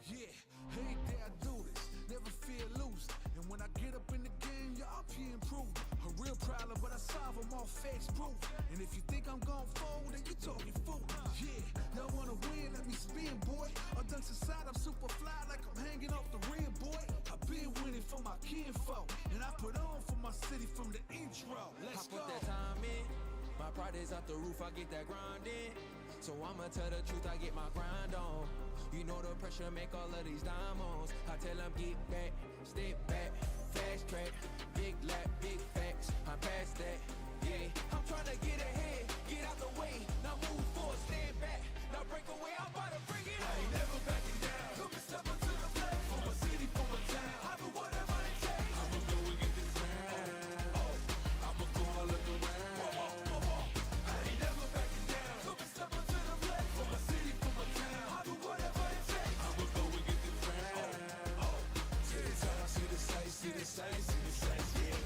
Yeah, every day I do this, never fear losing. And when I get up in the game, yeah, I'm here improving. A real problem, but I solve them all facts proof. And if you think I'm gon' fold, then you talking fool. Yeah, y'all wanna win, let me spin, boy. All dunks aside, I'm super fly like I'm hanging off the rim, boy. I've been winning for my kinfolk, and I put on for my city from the intro. Let's go. I put that time in, my pride is out the roof, I get that grind in. So I'ma tell the truth, I get my grind on. You know the pressure make all of these diamonds. I tell them get back, step back, fast track, big lap, big facts. I'm past that, yeah. I'm trying to get ahead, get out the way. Now move forward, stand back, now break away. I'm about to bring it. I ain't never backing down. Come and step up to the plate. For my city, for my town. I do whatever it takes. I'ma go and get this crown. Oh, I'ma go all of the round. I ain't never backing down. Come and step up to the plate. For my city, for my town. I do whatever it takes. I'ma go and get this crown. Oh, see the time, see the sights, see the sights, see the sights, yeah.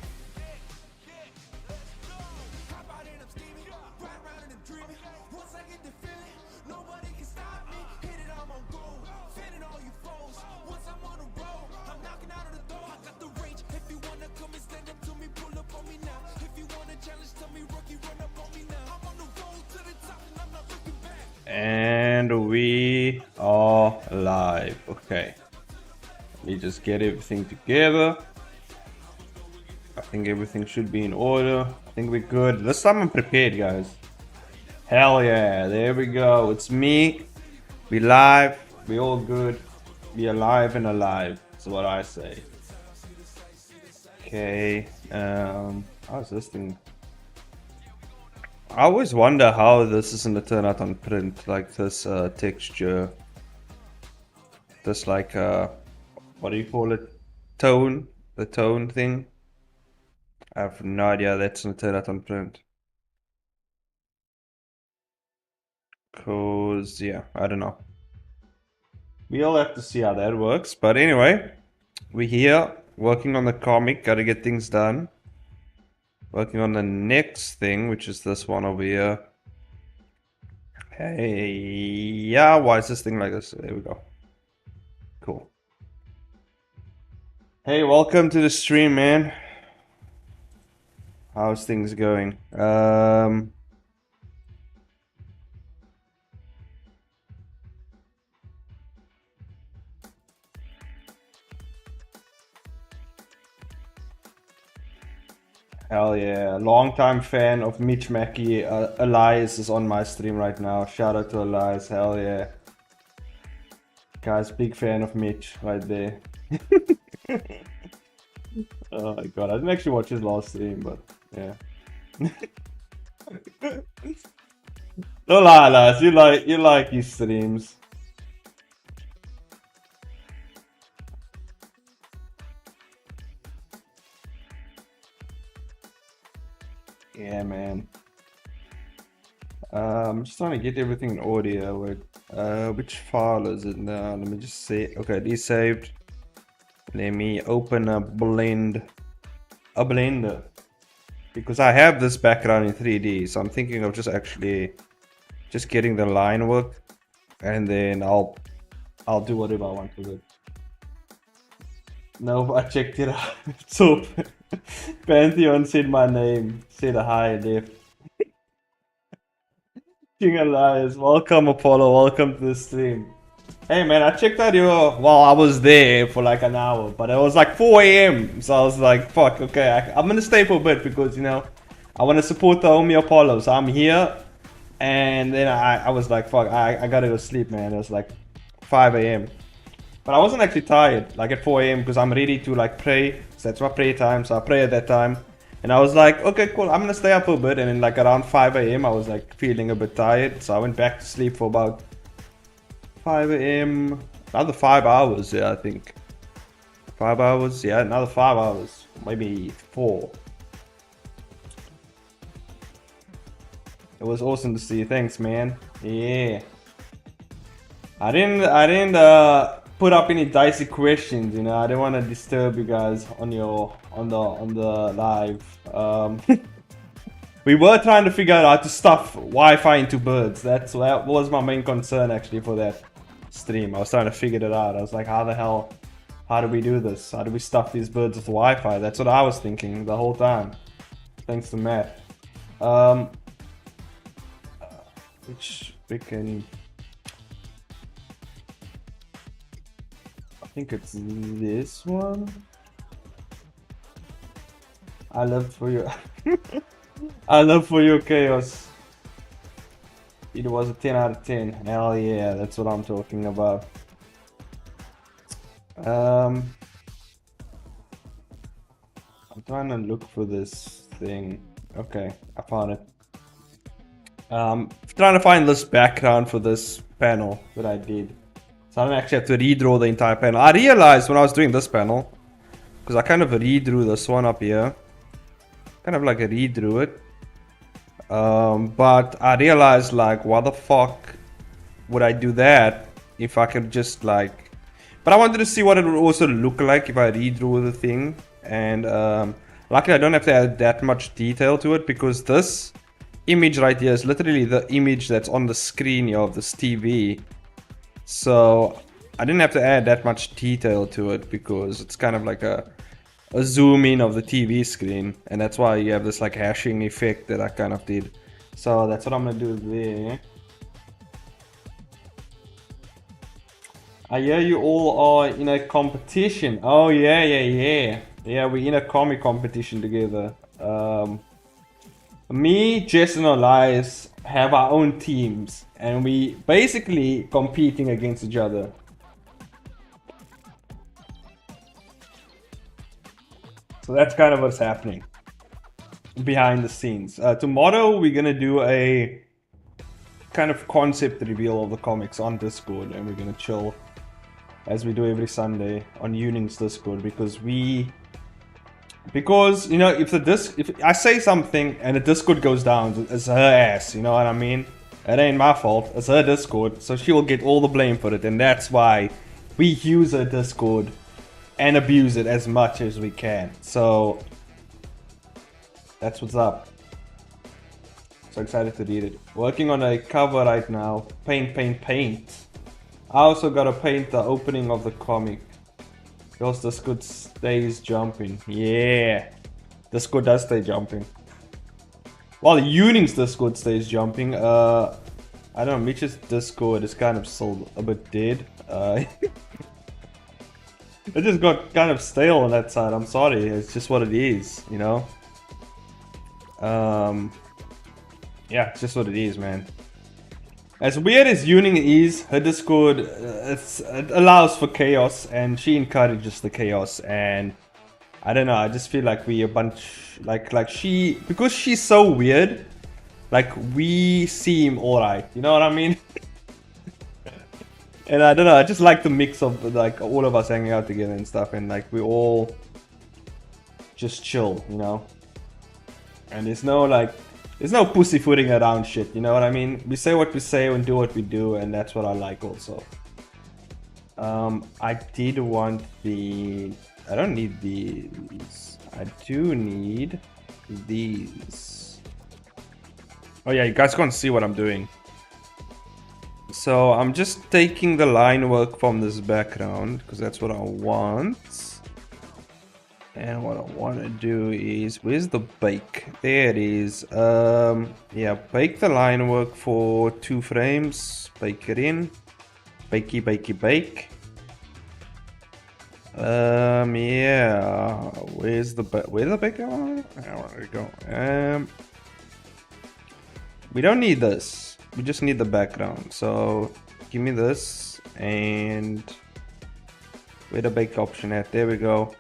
Hop out and I'm scheming, ride around and I'm dreaming. Once I get the feeling, nobody can stop me. Hit it, I'm on goal, fanning all you foes. Once I'm on the road, I'm knocking out of the door. I got the range, if you wanna come and stand up to me, pull up on me now. If you wanna challenge, tell me rookie, run up on me now. I'm on the road to the top and I'm not looking back. And we are live. Okay. Let me just get everything together. I think everything should be in order. I think we're good. This time I'm prepared, guys. Hell yeah. There we go. It's me. We live. We all good. We alive and alive. That's what I say. Okay. How's this thing? I always wonder how this is gonna turn out on print, like this texture, this like what do you call it, tone, the tone thing. I have no idea how that's gonna turn out on print, cause yeah, I don't know. We'll have to see how that works, but anyway, we're here working on the comic, gotta get things done. Working on the next thing, which is this one over here. Hey, yeah, why is this thing like this? There we go. Cool. Hey, welcome to the stream, man. How's things going? Hell yeah, long-time fan of Mitch Mackey. Elias is on my stream right now. Shout out to Elias, hell yeah. Guys, big fan of Mitch right there. Oh my god, I didn't actually watch his last stream, but yeah. Don't lie, Elias, you like his streams. Yeah, man. I'm just trying to get everything in audio. Which file is it now? Let me just see. Okay, these saved. Let me open a blender because I have this background in 3D. So I'm thinking of just actually just getting the line work, and then I'll do whatever I want with it. No, I checked it out. It's open. Pantheon said my name. Said hi, left. King Elias, welcome Apollo, welcome to the stream. Hey man, I checked out your, well, I was there for like an hour, but it was like 4 AM, so I was like, fuck, okay, I'm gonna stay for a bit because, you know, I want to support the homie Apollo, so I'm here, and then I was like, fuck, I gotta go sleep, man. It was like 5 AM, but I wasn't actually tired, like at 4 AM, because I'm ready to like pray, so that's my prayer time, so I pray at that time. And I was like, okay, cool, I'm gonna stay up a bit. And then like around 5 AM, I was like feeling a bit tired. So I went back to sleep for about 5 AM, another 5 hours, yeah, I think. 5 hours, yeah, another 5 hours, maybe 4. It was awesome to see you, thanks man. Yeah. I didn't put up any dicey questions, you know. I didn't want to disturb you guys on the live. We were trying to figure out how to stuff Wi-Fi into birds. That was my main concern actually for that. stream. I was trying to figure it out. I was like, how the hell, how do we do this? How do we stuff these birds with Wi-Fi? That's what I was thinking the whole time. Thanks to Matt. Which we can... I think it's this one. I love for you. I love for you, Chaos. It was a 10 out of 10. Hell yeah, that's what I'm talking about. I'm trying to look for this thing. Okay, I found it. Trying to find this background for this panel that I did. So I don't actually have to redraw the entire panel. I realized when I was doing this panel, because I kind of redrew this one up here. Kind of like a redrew it. But I realized, like, why the fuck would I do that if I could just, like... But I wanted to see what it would also look like if I redrew the thing. And luckily I don't have to add that much detail to it, because this image right here is literally the image that's on the screen of this TV. So I didn't have to add that much detail to it, because it's kind of like a zoom in of the TV screen, and that's why you have this like hashing effect that I kind of did. So that's what I'm gonna do there. I hear you all are in a competition. Oh yeah, we're in a comic competition together. Me, Jess, and Elias have our own teams, and we basically competing against each other. So that's kind of what's happening behind the scenes. Tomorrow we're gonna do a kind of concept reveal of the comics on Discord, and we're gonna chill as we do every Sunday on Uning's Discord, because you know, if I say something and the Discord goes down, it's her ass, you know what I mean? It ain't my fault, it's her Discord, so she will get all the blame for it, and that's why we use her Discord and abuse it as much as we can. So that's what's up. So excited to read it. Working on a cover right now. Paint. I also gotta paint the opening of the comic. Else Discord stays jumping. Yeah, Discord does stay jumping. While Uning's Discord stays jumping. I don't know, Mitch's Discord is kind of still a bit dead. It just got kind of stale on that side. I'm sorry, it's just what it is, you know. Yeah, it's just what it is, man. As weird as Uning is, her Discord it allows for chaos, and she encourages the chaos. And I don't know, I just feel like we a bunch like she, because she's so weird. Like we seem alright, you know what I mean? And I don't know, I just like the mix of like all of us hanging out together and stuff, and like we all just chill, you know? And there's no pussyfooting around shit, you know what I mean? We say what we say and do what we do, and that's what I like also. I did want I don't need these. I do need these. Oh yeah, you guys can't see what I'm doing. So I'm just taking the line work from this background, because that's what I want. And what I want to do is, where's the bake? There it is. Yeah, bake the line work for 2 frames. Bake it in. Bakey. Yeah. Where's the bake? There we go. We don't need this. We just need the background. So give me this, and where the bake option at? There we go.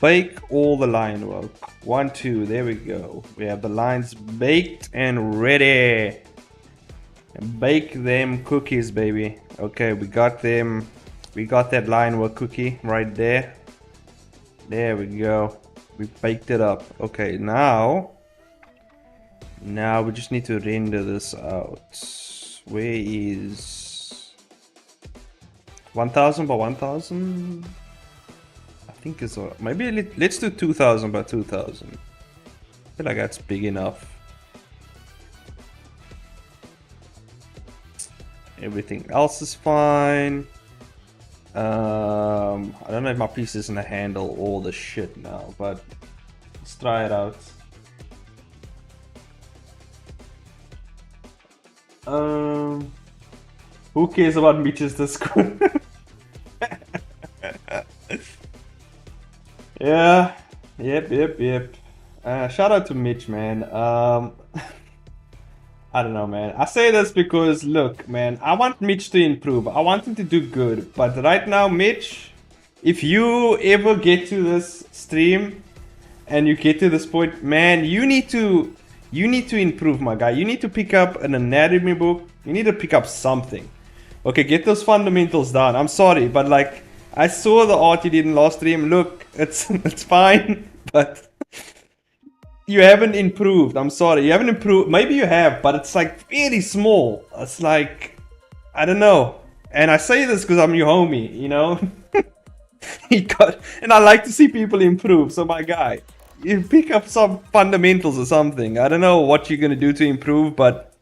Bake all the line work. 1, 2, there we go. We have the lines baked and ready. Bake them cookies, baby. Okay, we got them. We got that line work cookie right there. There we go. We baked it up. Okay, now we just need to render this out. Where is 1000 by 1000? I think it's maybe let's do 2000 by 2000. I feel like that's big enough. Everything else is fine. I don't know if my PC is gonna handle all the shit now, but let's try it out. Who cares about Mitch's Discord? Yeah, yep. Shout out to Mitch, man. I don't know, man. I say this because, look, man, I want Mitch to improve. I want him to do good. But right now, Mitch, if you ever get to this stream and you get to this point, man, you need to improve, my guy. You need to pick up an anatomy book. You need to pick up something. Okay, get those fundamentals down. I'm sorry, but like, I saw the art you did in last stream. Look, it's fine, but you haven't improved. I'm sorry, you haven't improved. Maybe you have, but it's like very small. It's like, I don't know. And I say this because I'm your homie, you know. And I like to see people improve. So my guy, you pick up some fundamentals or something. I don't know what you're gonna do to improve, but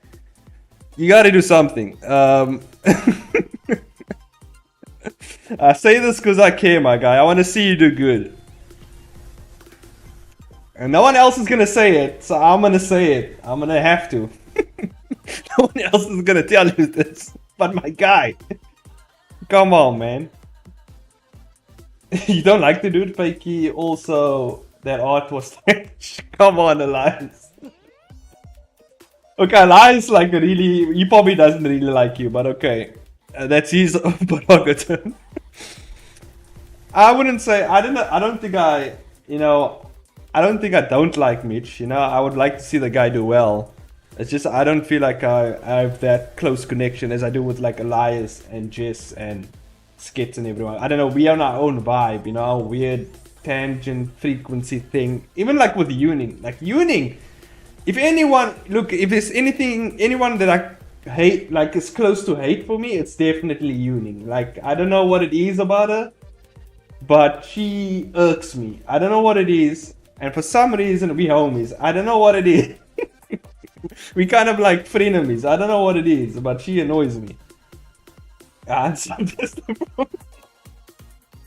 you gotta do something. I say this because I care, my guy. I want to see you do good. And no one else is gonna say it, so I'm gonna say it. I'm gonna have to. No one else is gonna tell you this. But my guy, come on, man. You don't like the dude, Fakey. Also, that art was trash. Come on, Elias. Okay, Elias like really. He probably doesn't really like you, but okay, that's his prerogative. I wouldn't say I don't think I. You know. I don't think I don't like Mitch, you know, I would like to see the guy do well. It's just I don't feel like I have that close connection as I do with like Elias and Jess and Skits and everyone. I don't know, we are on our own vibe, you know, our weird tangent frequency thing. Even like with Yuning, like Yuning, if anyone, look, if there's anyone that I hate, like is close to hate for me, it's definitely Yuning. Like, I don't know what it is about her, but she irks me. I don't know what it is. And for some reason, we homies. I don't know what it is. We kind of like frenemies. I don't know what it is, but she annoys me. I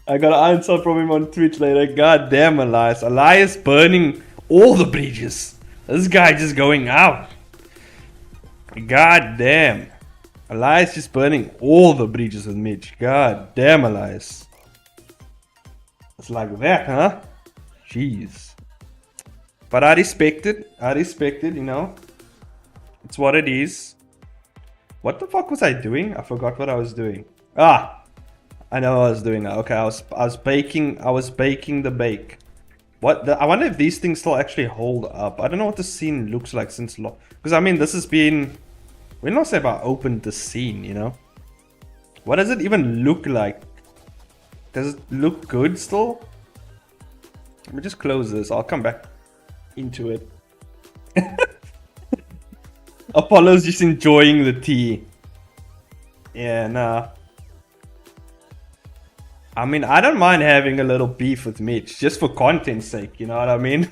got an answer from him on Twitch later. God damn, Elias. Elias burning all the bridges. This guy just going out. God damn. Elias just burning all the bridges with Mitch. God damn, Elias. It's like that, huh? Jeez. But I respect it, you know. It's what it is. What the fuck was I doing? I forgot what I was doing. Ah! I know what I was doing now. Okay, I was baking the bake. I wonder if these things still actually hold up. I don't know what the scene looks like since long. Because I mean, this has been... When last have I opened the scene, you know? What does it even look like? Does it look good still? Let me just close this. I'll come back into it. Apollo's just enjoying the tea. Yeah, nah. I mean, I don't mind having a little beef with Mitch, just for content's sake, you know what I mean?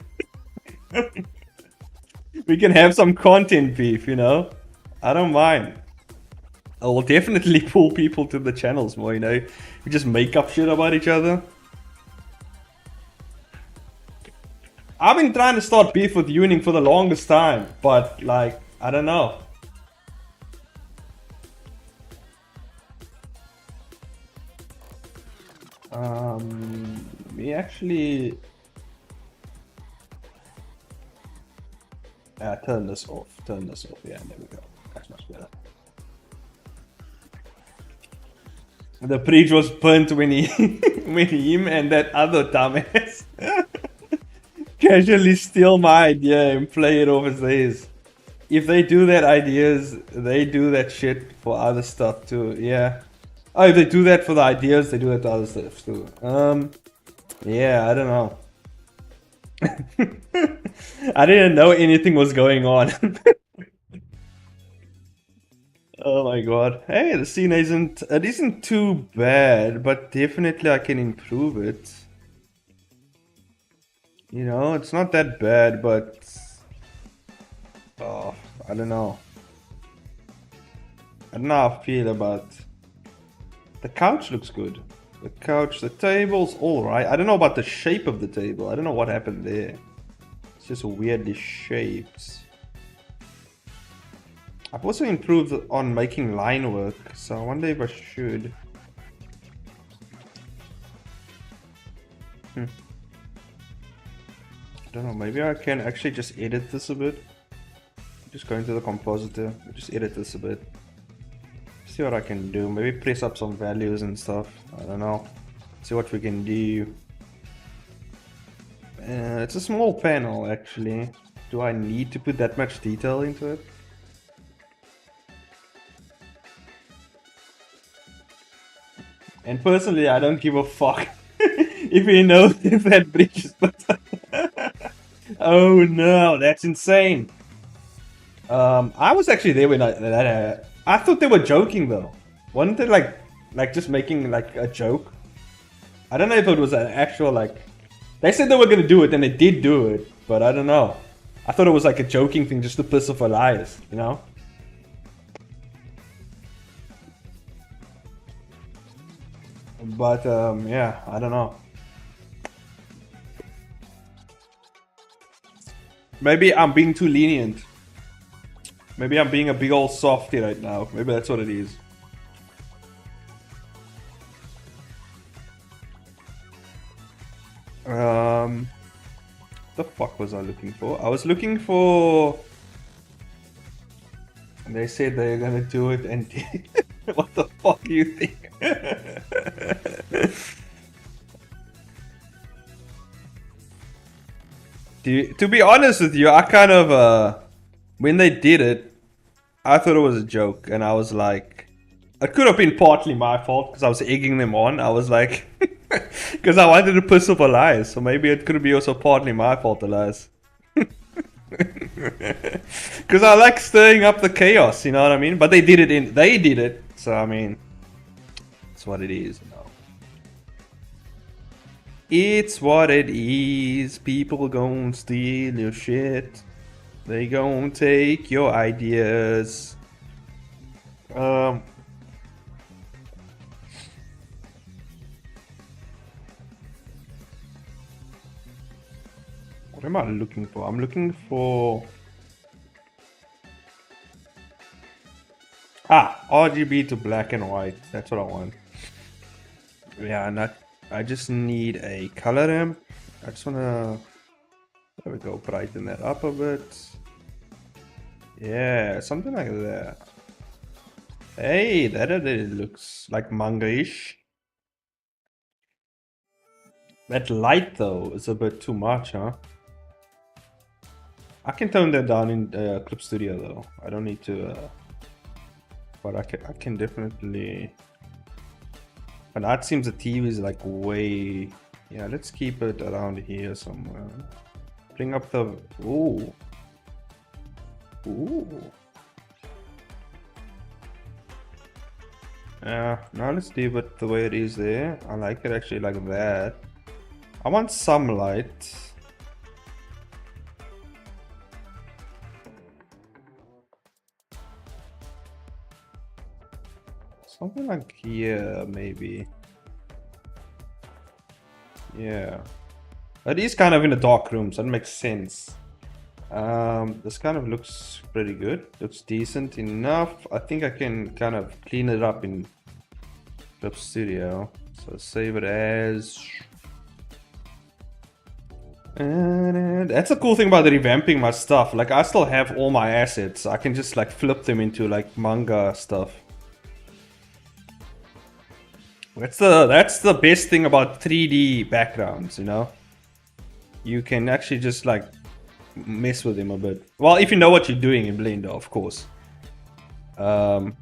We can have some content beef, you know? I don't mind. I will definitely pull people to the channels more, you know? We just make up shit about each other. I've been trying to start beef with Yuning for the longest time, but like, I don't know. We actually... turn this off, yeah, there we go. That's much better. The bridge was burnt when when him and that other dumbass casually steal my idea and play it off as theirs. If they do that ideas, they do that shit for other stuff too. Yeah. Oh, if they do that for the ideas, they do that to other stuff too. Yeah, I don't know. I didn't know anything was going on. Oh my god. Hey, the scene isn't too bad, but definitely I can improve it. You know, it's not that bad, but oh, I don't know. don't know how I feel about... The couch looks good. The couch, the table's alright. I don't know about the shape of the table. I don't know what happened there. It's just weirdly shaped. I've also improved on making line work, so I wonder if I should. I don't know, maybe I can actually just edit this a bit. Just go into the compositor, just edit this a bit. See what I can do, maybe press up some values and stuff, I don't know. See what we can do. It's a small panel actually. Do I need to put that much detail into it? And personally, I don't give a fuck if you know if that bridge is put up. Oh no, that's insane. I was actually there when I thought they were joking though. Weren't they like just making like a joke? I don't know if it was an actual like. They said they were gonna do it and they did do it, but I don't know. I thought it was like a joking thing just to piss off Elias, you know? But yeah, I don't know. Maybe I'm being too lenient. Maybe I'm being a big old softy right now. Maybe that's what it is. The fuck was I looking for? I was looking for... They said they're gonna do it and what the fuck do you think? To be honest with you, I kind of when they did it, I thought it was a joke, and I was like, it could have been partly my fault because I was egging them on. I was like, because I wanted to piss off Elias, so maybe it could be also partly my fault, Elias. Because I like stirring up the chaos, you know what I mean? But they did it, so I mean, it's what it is, you know. It's what it is. People gon' steal your shit. They gon' take your ideas. What am I looking for? I'm looking for... RGB to black and white. That's what I want. Yeah, and I just need a color ramp. I just wanna... There we go, brighten that up a bit. Yeah, something like that. Hey, that already looks like manga-ish. That light though is a bit too much, huh? I can tone that down in Clip Studio though. I don't need to, but I can definitely. But that seems the TV is like way. Yeah, let's keep it around here somewhere. Bring up the. Ooh. Yeah, now let's leave it the way it is there. I like it actually like that. I want some light. Something like here, maybe. Yeah. It is kind of in a dark room, so that makes sense. This kind of looks pretty good. Looks decent enough. I think I can kind of clean it up in Clip Studio. So save it as... And that's a cool thing about revamping my stuff. Like, I still have all my assets. I can just like flip them into like manga stuff. That's the best thing about 3D backgrounds, you know? You can actually just like mess with them a bit. Well, if you know what you're doing in Blender, of course. Shanes,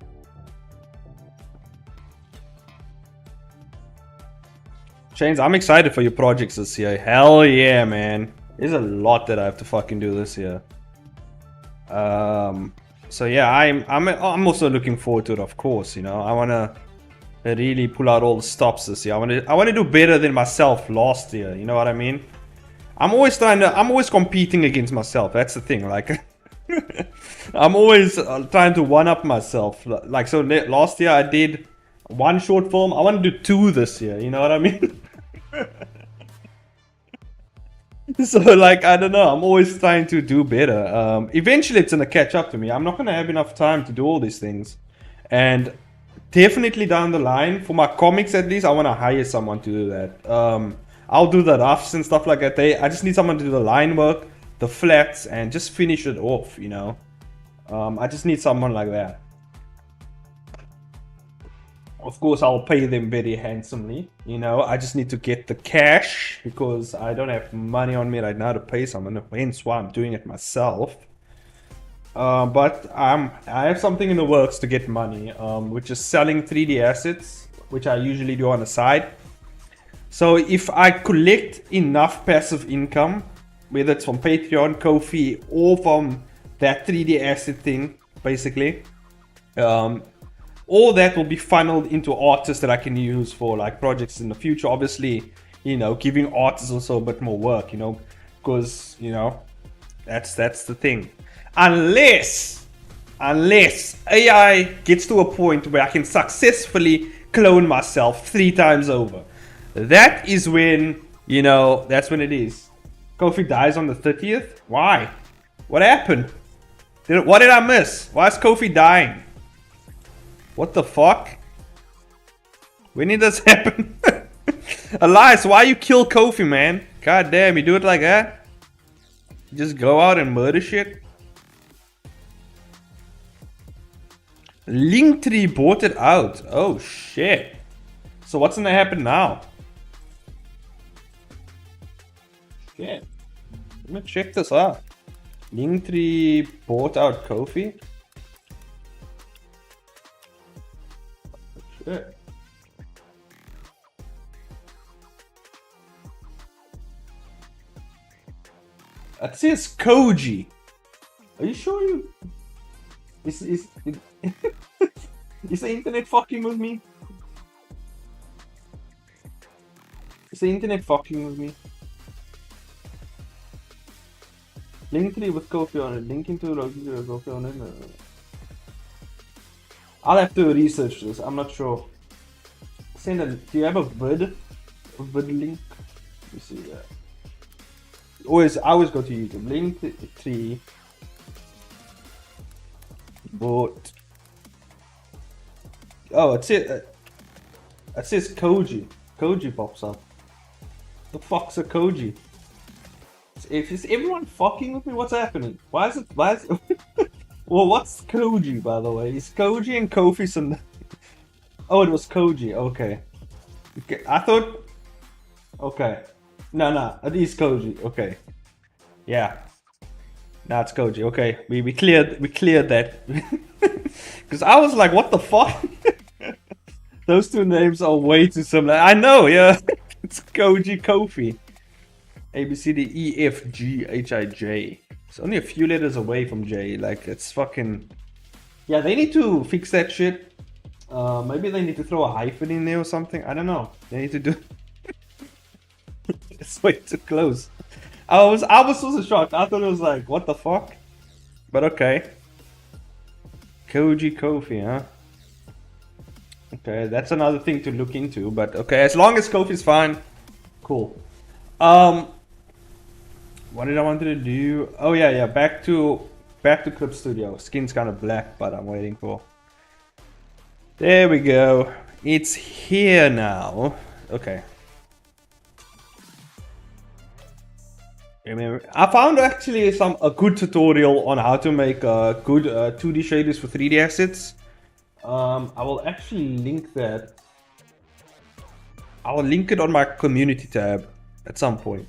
I'm excited for your projects this year. Hell yeah, man. There's a lot that I have to fucking do this year. So yeah, I'm also looking forward to it, of course, you know. I wanna really pull out all the stops this year. I wanna do better than myself last year, you know what I mean? I'm always competing against myself. That's the thing. Like, I'm always trying to one up myself. Like, so last year I did one short film. I want to do two this year. You know what I mean? So, like, I don't know. I'm always trying to do better. Eventually, it's gonna catch up to me. I'm not gonna have enough time to do all these things, and definitely down the line, for my comics at least, I want to hire someone to do that. I'll do the roughs and stuff like that. I just need someone to do the line work, the flats, and just finish it off. You know, I just need someone like that. Of course, I'll pay them very handsomely. You know, I just need to get the cash because I don't have money on me right now to pay someone. Hence why I'm doing it myself. But I have something in the works to get money, which is selling 3D assets, which I usually do on the side. So if I collect enough passive income, whether it's from Patreon, Ko-fi, or from that 3D asset thing, basically, all that will be funneled into artists that I can use for like projects in the future. Obviously, you know, giving artists also a bit more work, you know, because, you know, that's the thing. Unless AI gets to a point where I can successfully clone myself 3 times over. That is when, you know, that's when it is. Ko-fi dies on the 30th? Why? What happened? What did I miss? Why is Ko-fi dying? What the fuck? When did this happen? Elias, why you kill Ko-fi, man? God damn, you do it like that? You just go out and murder shit? Linktree bought it out. Oh shit. So what's gonna happen now? Shit. Let me check this out. Linktree bought out Ko-fi. Shit. It says Koji. Are you sure you? Is the internet fucking with me? Is the internet fucking with me? Linktree with Ko-fi on it. Linking to Ko-fi on it. I'll have to research this. I'm not sure. Send a. Do you have a vid? A vid link? Let me see that. I always go to YouTube. Linktree bought. Oh, it says Koji. Koji pops up. The fuck's a Koji? Is everyone fucking with me? What's happening? Why is it? Well, what's Koji, by the way? Is Koji and Ko-fi some? Oh, it was Koji. Okay. I thought. Okay. No, it is Koji. Okay. Yeah. Now it's Koji. Okay, we cleared that. Because I was like, what the fuck? Those two names are way too similar. I know, yeah. It's Koji Ko-fi. A B C D E F G H I J. It's only a few letters away from J. Like, it's fucking. Yeah, they need to fix that shit. Maybe they need to throw a hyphen in there or something. I don't know. They need to do. It's way too close. I was so shocked. I thought it was like, what the fuck? But okay. Koji Ko-fi, huh? Okay, that's another thing to look into. But okay, as long as Ko-fi's fine, cool. What did I want to do? Oh yeah, back to Clip Studio. Skin's kind of black, but I'm waiting for. There we go. It's here now. Okay. I found actually a good tutorial on how to make good 2D shaders for 3D assets. I will actually link that. I will link it on my community tab at some point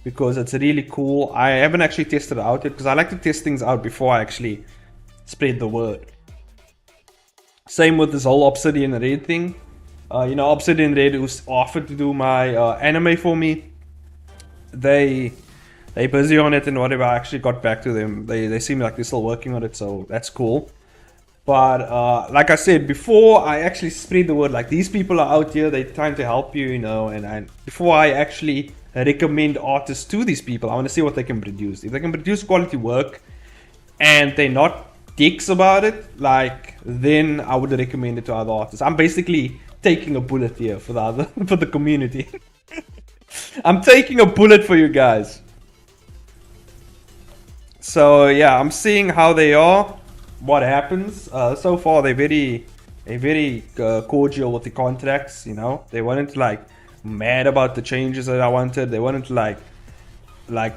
because it's really cool. I haven't actually tested it out yet because I like to test things out before I actually spread the word. Same with this whole Obsidian Red thing. You know, Obsidian Red, who's offered to do my anime for me. They're busy on it and whatever. I actually got back to them. They seem like they're still working on it, so that's cool. But like I said before, I actually spread the word. Like, these people are out here, they're trying to help you, you know. And before I actually recommend artists to these people, I want to see what they can produce. If they can produce quality work, and they're not dicks about it, like, then I would recommend it to other artists. I'm basically taking a bullet here for the other for the community. I'm taking a bullet for you guys. So yeah, I'm seeing how they are, what happens. So far they're very cordial with the contracts. You know, they weren't like mad about the changes that I wanted. They weren't like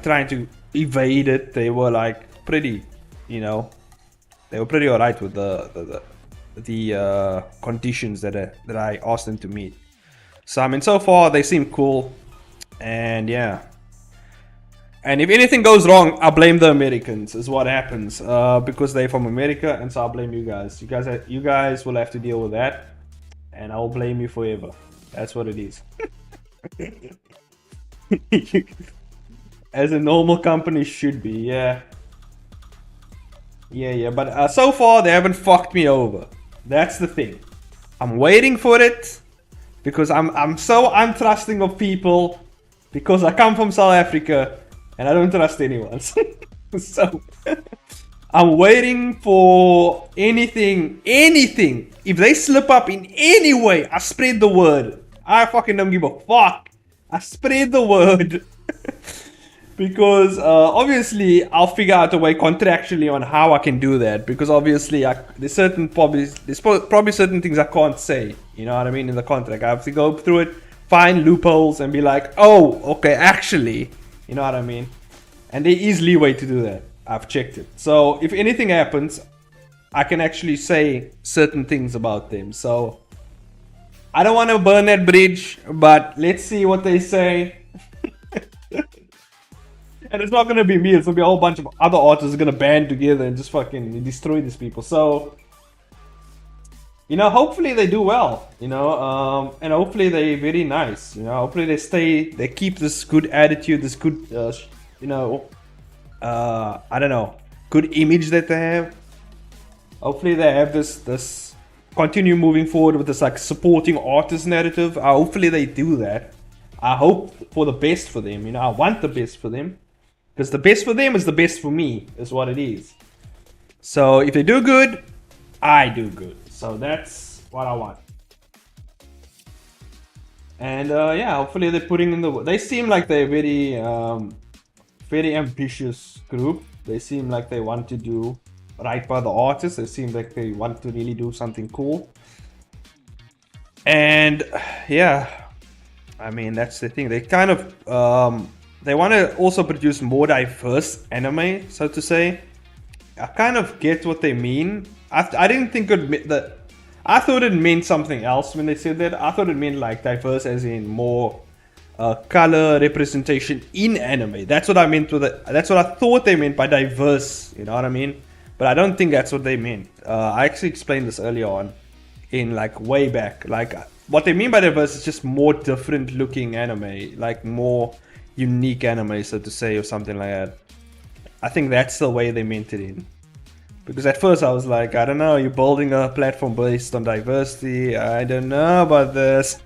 trying to evade it. They were like pretty, you know, they were pretty alright with the conditions that I asked them to meet. So I mean, so far they seem cool, and yeah. And if anything goes wrong, I blame the Americans. Is what happens because they're from America, and so I blame you guys. You guys will have to deal with that, and I'll blame you forever. That's what it is. As a normal company should be, yeah. But so far they haven't fucked me over. That's the thing. I'm waiting for it because I'm so untrusting of people because I come from South Africa. And I don't trust anyone. So I'm waiting for anything. If they slip up in any way, I spread the word. I fucking don't give a fuck. I spread the word. Because obviously I'll figure out a way contractually on how I can do that. Because obviously there's probably certain things I can't say. You know what I mean? In the contract. I have to go through it, find loopholes and be like, oh, okay, actually. You know what I mean? And there is leeway to do that. I've checked it. So if anything happens, I can actually say certain things about them. So I don't want to burn that bridge, but let's see what they say. And it's not going to be me. It's going to be a whole bunch of other artists going to band together and just fucking destroy these people. So, you know, hopefully they do well, you know, and hopefully they're very nice, you know, hopefully they keep this good attitude, this good, you know, I don't know, good image that they have. Hopefully they have this continue moving forward with this like supporting artist narrative. Hopefully they do that. I hope for the best for them, you know, I want the best for them. Because the best for them is the best for me, is what it is. So if they do good, I do good. So that's what I want. And yeah, hopefully they're putting in the... They seem like they're very ambitious group. They seem like they want to do right by the artists. They seem like they want to really do something cool. And yeah, I mean, that's the thing. They kind of... they want to also produce more diverse anime, so to say. I kind of get what they mean. I didn't think that. I thought it meant something else when they said that. I thought it meant like diverse, as in more color representation in anime. That's what I meant with it. That's what I thought they meant by diverse. You know what I mean? But I don't think that's what they meant. I actually explained this earlier on, in like way back. Like what they mean by diverse is just more different looking anime, like more unique anime, so to say, or something like that. I think that's the way they meant it in. Because at first I was like, I don't know, you're building a platform based on diversity. I don't know about this.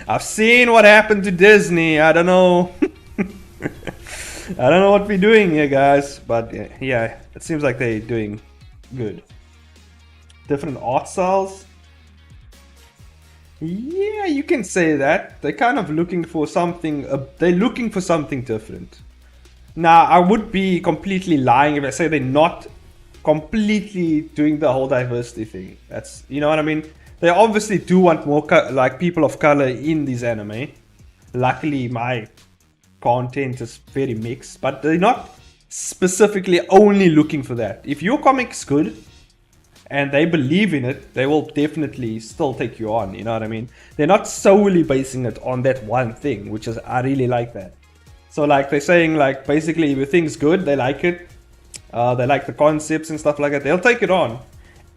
I've seen what happened to Disney. I don't know. I don't know what we're doing here, guys. But yeah, it seems like they're doing good. Different art styles. Yeah, you can say that. They're kind of looking for something. They're looking for something different. Now, I would be completely lying if I say they're not completely doing the whole diversity thing. That's, you know what I mean? They obviously do want more like people of color in these anime. Luckily, my content is very mixed, but they're not specifically only looking for that. If your comic's good and they believe in it, they will definitely still take you on, you know what I mean? They're not solely basing it on that one thing, which is, I really like that. So like they're saying, like, basically if your thing's good, they like it, they like the concepts and stuff like that, they'll take it on.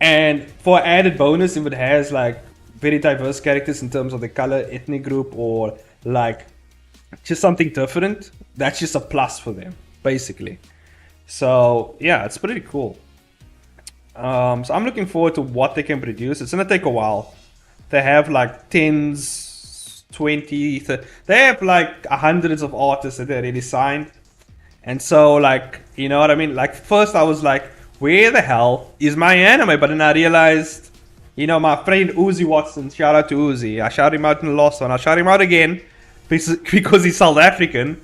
And for added bonus, if it has like very diverse characters in terms of the color, ethnic group, or like just something different, that's just a plus for them, basically. So yeah, it's pretty cool. So I'm looking forward to what they can produce. It's gonna take a while. They have like 10s, 20, 30, they have like hundreds of artists that they already signed. And so like, you know what I mean? Like first I was like, where the hell is my anime? But then I realized, you know, my friend Uzi Watson, shout out to Uzi. I shouted him out in the last one. I'll shout him out again because he's South African.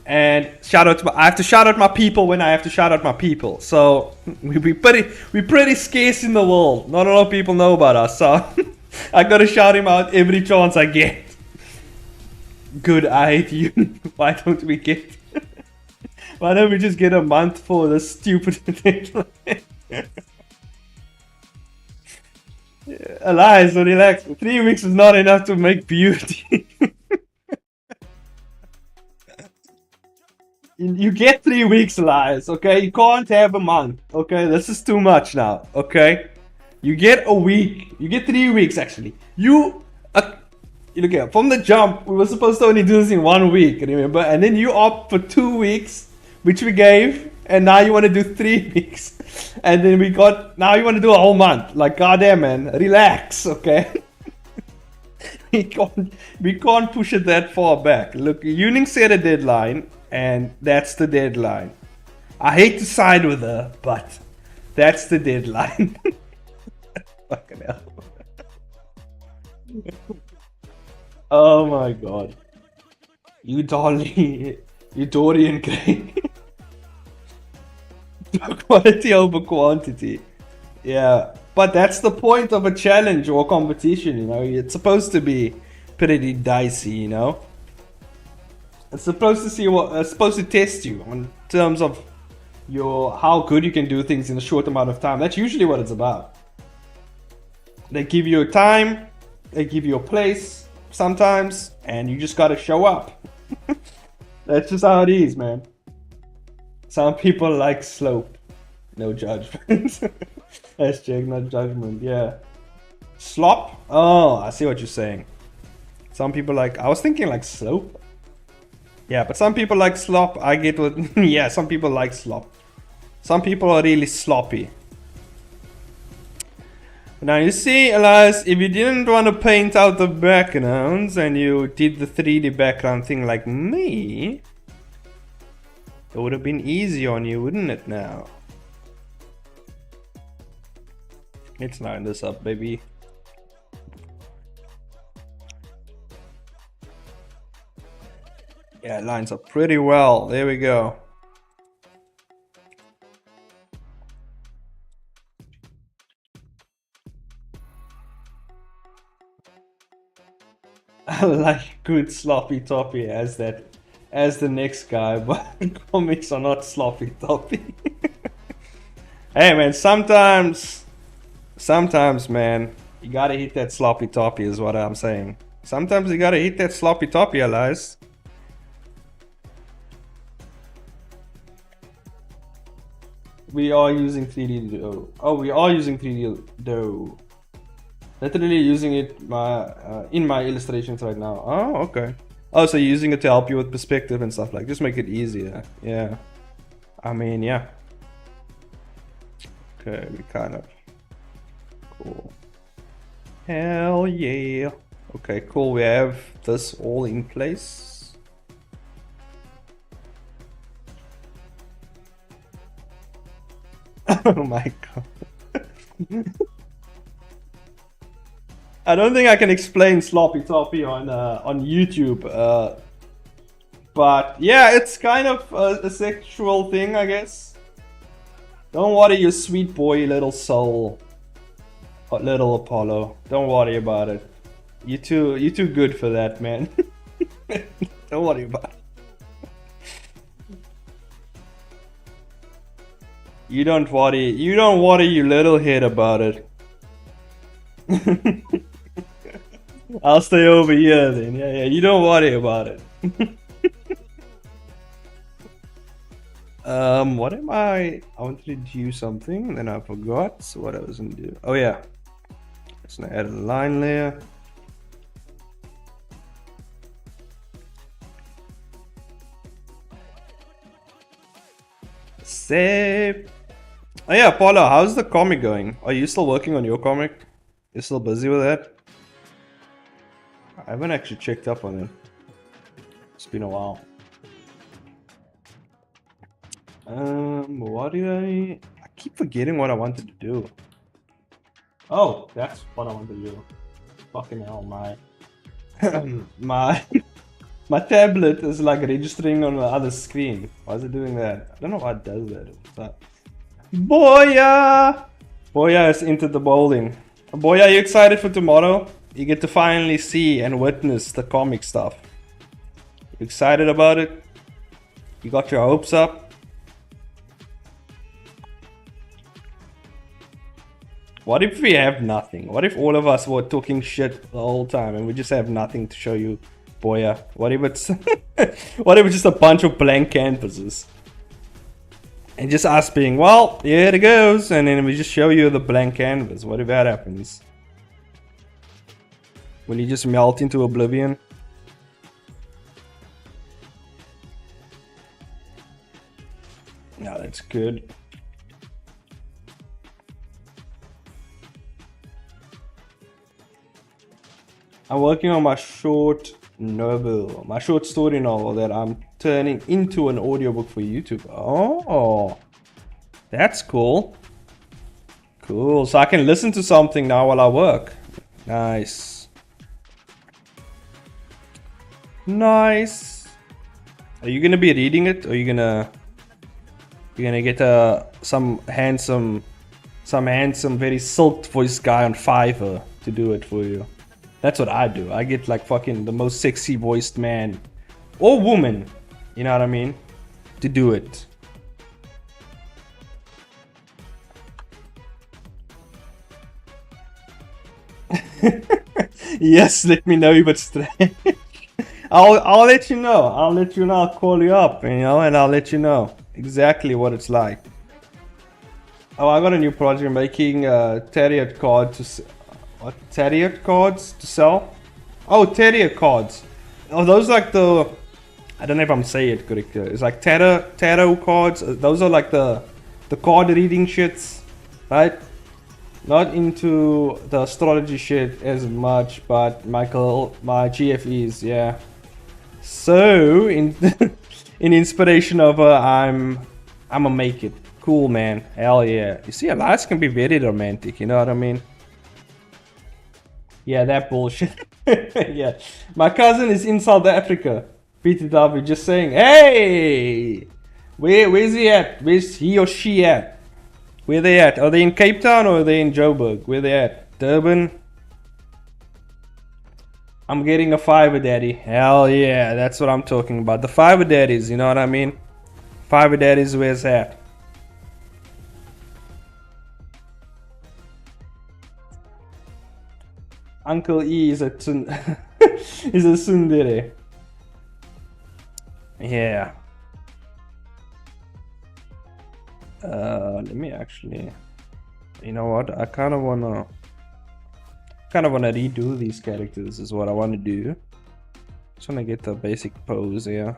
And shout out to I have to shout out my people when I have to shout out my people. So we're pretty scarce in the world. Not a lot of people know about us. So I gotta shout him out every chance I get. Good, I hate you. Why don't we get? Why don't we just get a month for this stupid deadline? Elias, relax. 3 weeks is not enough to make beauty. You get 3 weeks, Elias, okay? You can't have a month, okay? This is too much now, okay? You get a week. You get 3 weeks, actually. Look here, from the jump, we were supposed to only do this in 1 week, remember? And then you opt for 2 weeks, which we gave, and now you want to do 3 weeks. And then now you want to do a whole month. Like, goddamn, man, relax, okay? we can't push it that far back. Look, Yuning set a deadline, and that's the deadline. I hate to side with her, but that's the deadline. Fucking hell. Oh my god. You Dorian Gray. Quality over quantity. Yeah. But that's the point of a challenge or competition, you know. It's supposed to be pretty dicey, you know. It's supposed to test you in terms of how good you can do things in a short amount of time. That's usually what it's about. They give you a time, they give you a place sometimes, and you just gotta show up. That's just how it is, man. Some people like slope. No judgment. Hashtag not judgment, yeah. Slop? Oh, I see what you're saying. Some people like, I was thinking like slope. Yeah, but some people like slop. I get what, yeah, some people like slop. Some people are really sloppy. Now you see, Elias, if you didn't want to paint out the backgrounds and you did the 3D background thing like me, it would have been easy on you, wouldn't it now? Let's line this up, baby. Yeah, it lines up pretty well. There we go. I like good sloppy toppy as the next guy, but comics are not sloppy toppy. Hey man, sometimes man, you gotta hit that sloppy toppy is what I'm saying. Sometimes you gotta hit that sloppy toppy, Elias. We are using 3D dough. Oh, we are using 3D dough. Literally using it in my illustrations right now. Oh, okay. Oh, so you're using it to help you with perspective and stuff like. Just make it easier. Yeah. I mean, yeah. Okay, we kind of cool. Hell yeah. Okay, cool. We have this all in place. Oh my god. I don't think I can explain sloppy toppy on YouTube. But yeah, it's kind of a sexual thing, I guess. Don't worry, you sweet boy, little soul, little Apollo. Don't worry about it. You're too good for that, man. Don't worry about it. You don't worry, you little head about it. I'll stay over here then. Yeah, you don't worry about it. What am I wanted to do something, and then I forgot. So what I was gonna do? Oh yeah, just gonna add a line layer. Save. Oh yeah, Paula, how's the comic going? Are you still working on your comic? You still busy with that? I haven't actually checked up on it. It's been a while. What do I keep forgetting what I wanted to do. Oh, that's what I wanted to do. Fucking hell, my my my tablet is like registering on the other screen. Why is it doing that? I don't know why it does that. But Boya! Boya has entered the bowling. Boya, are you excited for tomorrow? You get to finally see and witness the comic stuff. You excited about it? You got your hopes up? What if we have nothing? What if all of us were talking shit the whole time and we just have nothing to show you, Boya? What if it's what if it's just a bunch of blank canvases? And just us being, well, here it goes, and then we just show you the blank canvas. What if that happens? Will you just melt into oblivion? No, that's good. I'm working on my short novel, my short story novel that I'm turning into an audiobook for YouTube. Oh, that's cool. Cool. So I can listen to something now while I work. Nice. Nice. Are you gonna be reading it, or are you gonna get some handsome, very silked voiced guy on Fiverr to do it for you? That's what I do. I get like fucking the most sexy voiced man or woman, you know what I mean, to do it. Yes, let me know if it's strange. I'll let you know. I'll let you know. I'll call you up, you know, and I'll let you know exactly what it's like. Oh, I got a new project making tarot cards to what? Tarot cards to sell? Oh, tarot cards. Oh, those like the, I don't know if I'm saying it correctly. It's like tarot cards. Those are like the card reading shits, right? Not into the astrology shit as much, but my GFEs, yeah. So in in inspiration of I'ma make it. Cool, man. Hell yeah. You see, lives can be very romantic, you know what I mean? Yeah, that bullshit. Yeah. My cousin is in South Africa. PTW just saying, hey! Where's he at? Where's he or she at? Where they at? Are they in Cape Town or are they in Joburg? Where they at? Durban? I'm getting a Fiverr daddy. Hell yeah, that's what I'm talking about. The Fiverr daddies, you know what I mean? Fiverr daddies, where's that? Uncle E is a is a tsundere. Yeah. Let me actually. You know what? I kind of wanna redo these characters. Is what I want to do. Just wanna get the basic pose here.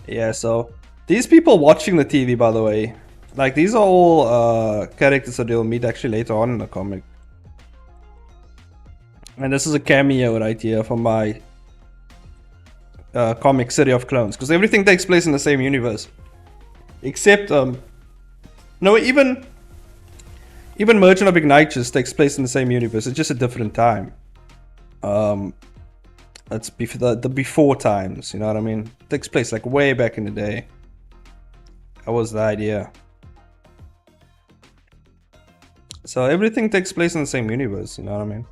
Yeah, so these people watching the TV, by the way, like these are all characters that you'll meet actually later on in the comic. And this is a cameo right here from my comic City of Clones, because everything takes place in the same universe, except no, even Merchant of Ignatius takes place in the same universe. It's just a different time. That's the before times, you know what I mean? It takes place like way back in the day. That was the idea. So everything takes place in the same universe, you know what I mean?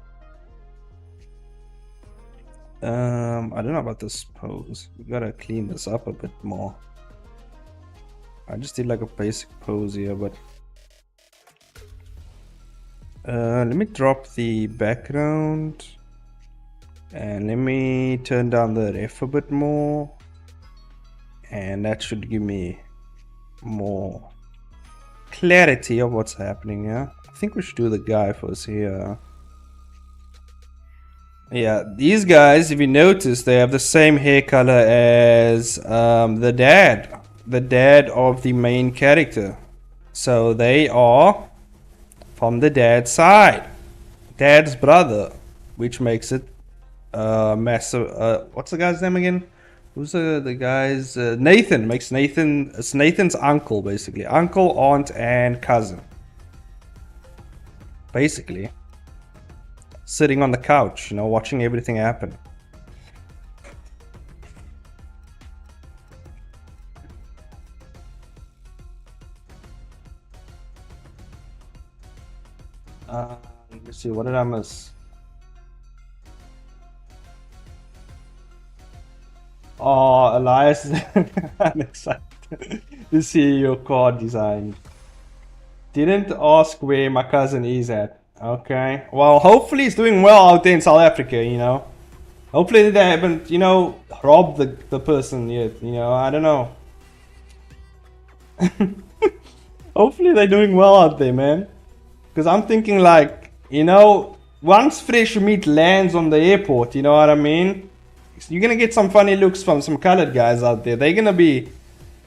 I don't know about this pose. We gotta clean this up a bit more. I just did like a basic pose here, but let me drop the background. And let me turn down the ref a bit more, and that should give me more clarity of what's happening here. I think we should do the guy first here. Yeah, these guys, if you notice, they have the same hair color as the dad of the main character. So they are from the dad's side, dad's brother, which makes it massive. What's the guy's name again? Who's the guy's Nathan? Makes Nathan. It's Nathan's uncle, basically, uncle, aunt, and cousin. Basically, sitting on the couch, watching everything happen. Let's see, what did I miss? Oh, Elias, I'm excited to see your card design. Didn't ask where my cousin is at. Okay. Well, hopefully he's doing well out there in South Africa, Hopefully they haven't, robbed the person yet, I don't know. Hopefully they're doing well out there, man. Because I'm thinking like, once fresh meat lands on the airport, you know what I mean? You're gonna get some funny looks from some colored guys out there. They're gonna be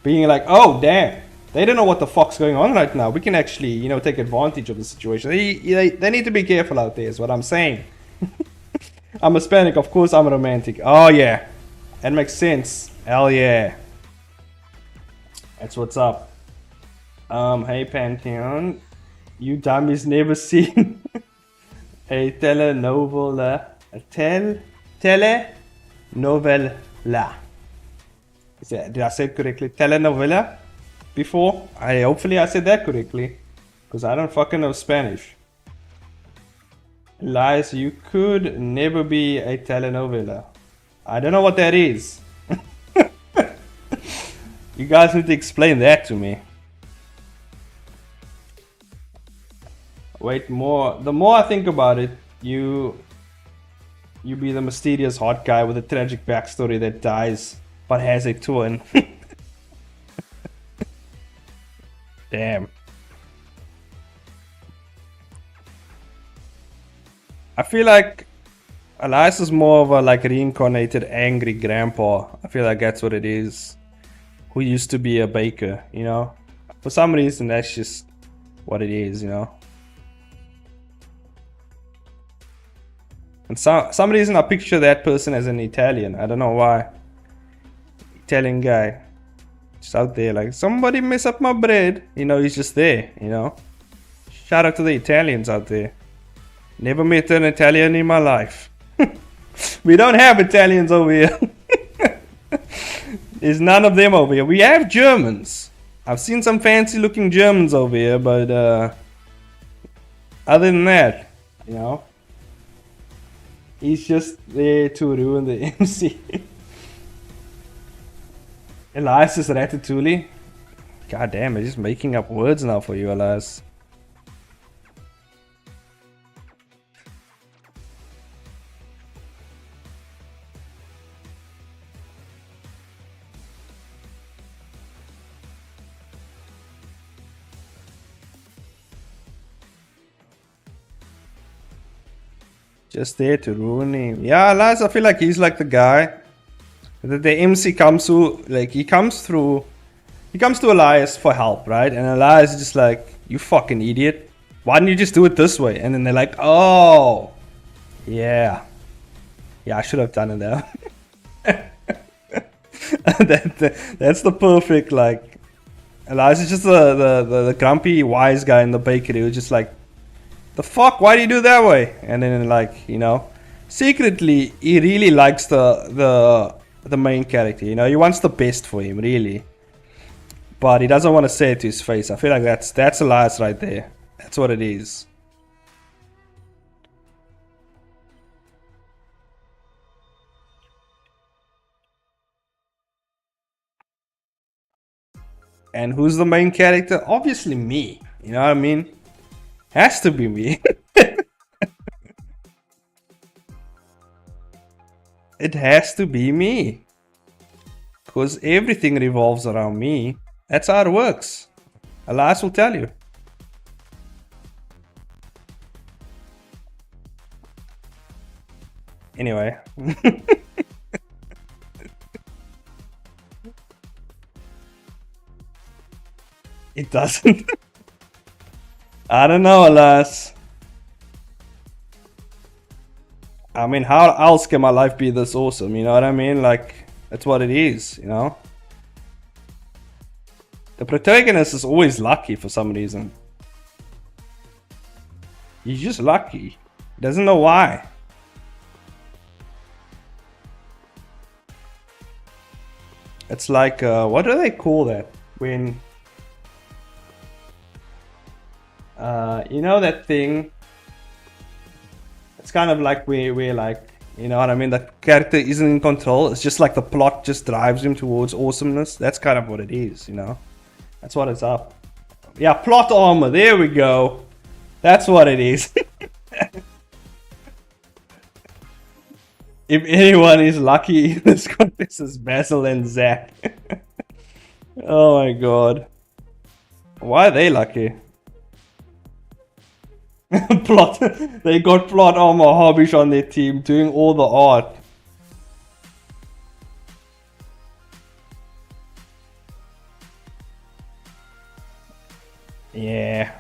being like, oh damn, they don't know what the fuck's going on right now. We can actually, take advantage of the situation. They need to be careful out there is what I'm saying. I'm Hispanic, of course I'm romantic. Oh yeah, that makes sense. Hell yeah. That's what's up. Hey Pantheon, you dummies never seen a telenovela. Telenovela. Did I say it correctly? Telenovela before? Hopefully I said that correctly. Because I don't fucking know Spanish. Lies, you could never be a telenovela. I don't know what that is. You guys need to explain that to me. Wait, the more I think about it, you be the mysterious hot guy with a tragic backstory that dies but has a twin. Damn. I feel like Elias is more of a reincarnated angry grandpa. I feel like that's what it is. Who used to be a baker, For some reason that's just what it is, And some reason I picture that person as an Italian. I don't know why. Italian guy. Just out there like, somebody mess up my bread. He's just there, Shout out to the Italians out there. Never met an Italian in my life. We don't have Italians over here. There's none of them over here. We have Germans. I've seen some fancy looking Germans over here, but other than that, he's just there to ruin the MC. Elias is Ratatouille. God damn, I'm just making up words now for you, Elias. Just there to ruin him. Yeah, Elias, I feel like he's like the guy that the MC comes to. Like, he comes to Elias for help, right? And Elias is just like, you fucking idiot. Why don't you just do it this way? And then they're like, oh, yeah. Yeah, I should have done it there. That's the perfect, like, Elias is just the grumpy, wise guy in the bakery who's just like, the fuck, why do you do that way? And then secretly he really likes the main character, he wants the best for him, really, but he doesn't want to say it to his face. I feel like that's Elias right there. That's what it is. And who's the main character? Obviously me, you know what I mean? Has to be me. It has to be me. Because everything revolves around me. That's how it works. Elias will tell you. Anyway. It doesn't. I don't know, alas. I mean, how else can my life be this awesome? You know what I mean? Like, that's what it is, you know? The protagonist is always lucky for some reason. He's just lucky. He doesn't know why. It's like, what do they call that? When, you know that thing? It's kind of like we're like, you know what I mean? The character isn't in control. It's just like the plot just drives him towards awesomeness. That's kind of what it is, you know? That's what it's up. Yeah, plot armor. There we go. That's what it is. If anyone is lucky in this contest, is Basil and Zach. Oh my god. Why are they lucky? Plot. They got plot armor Hobbish on their team doing all the art. Yeah.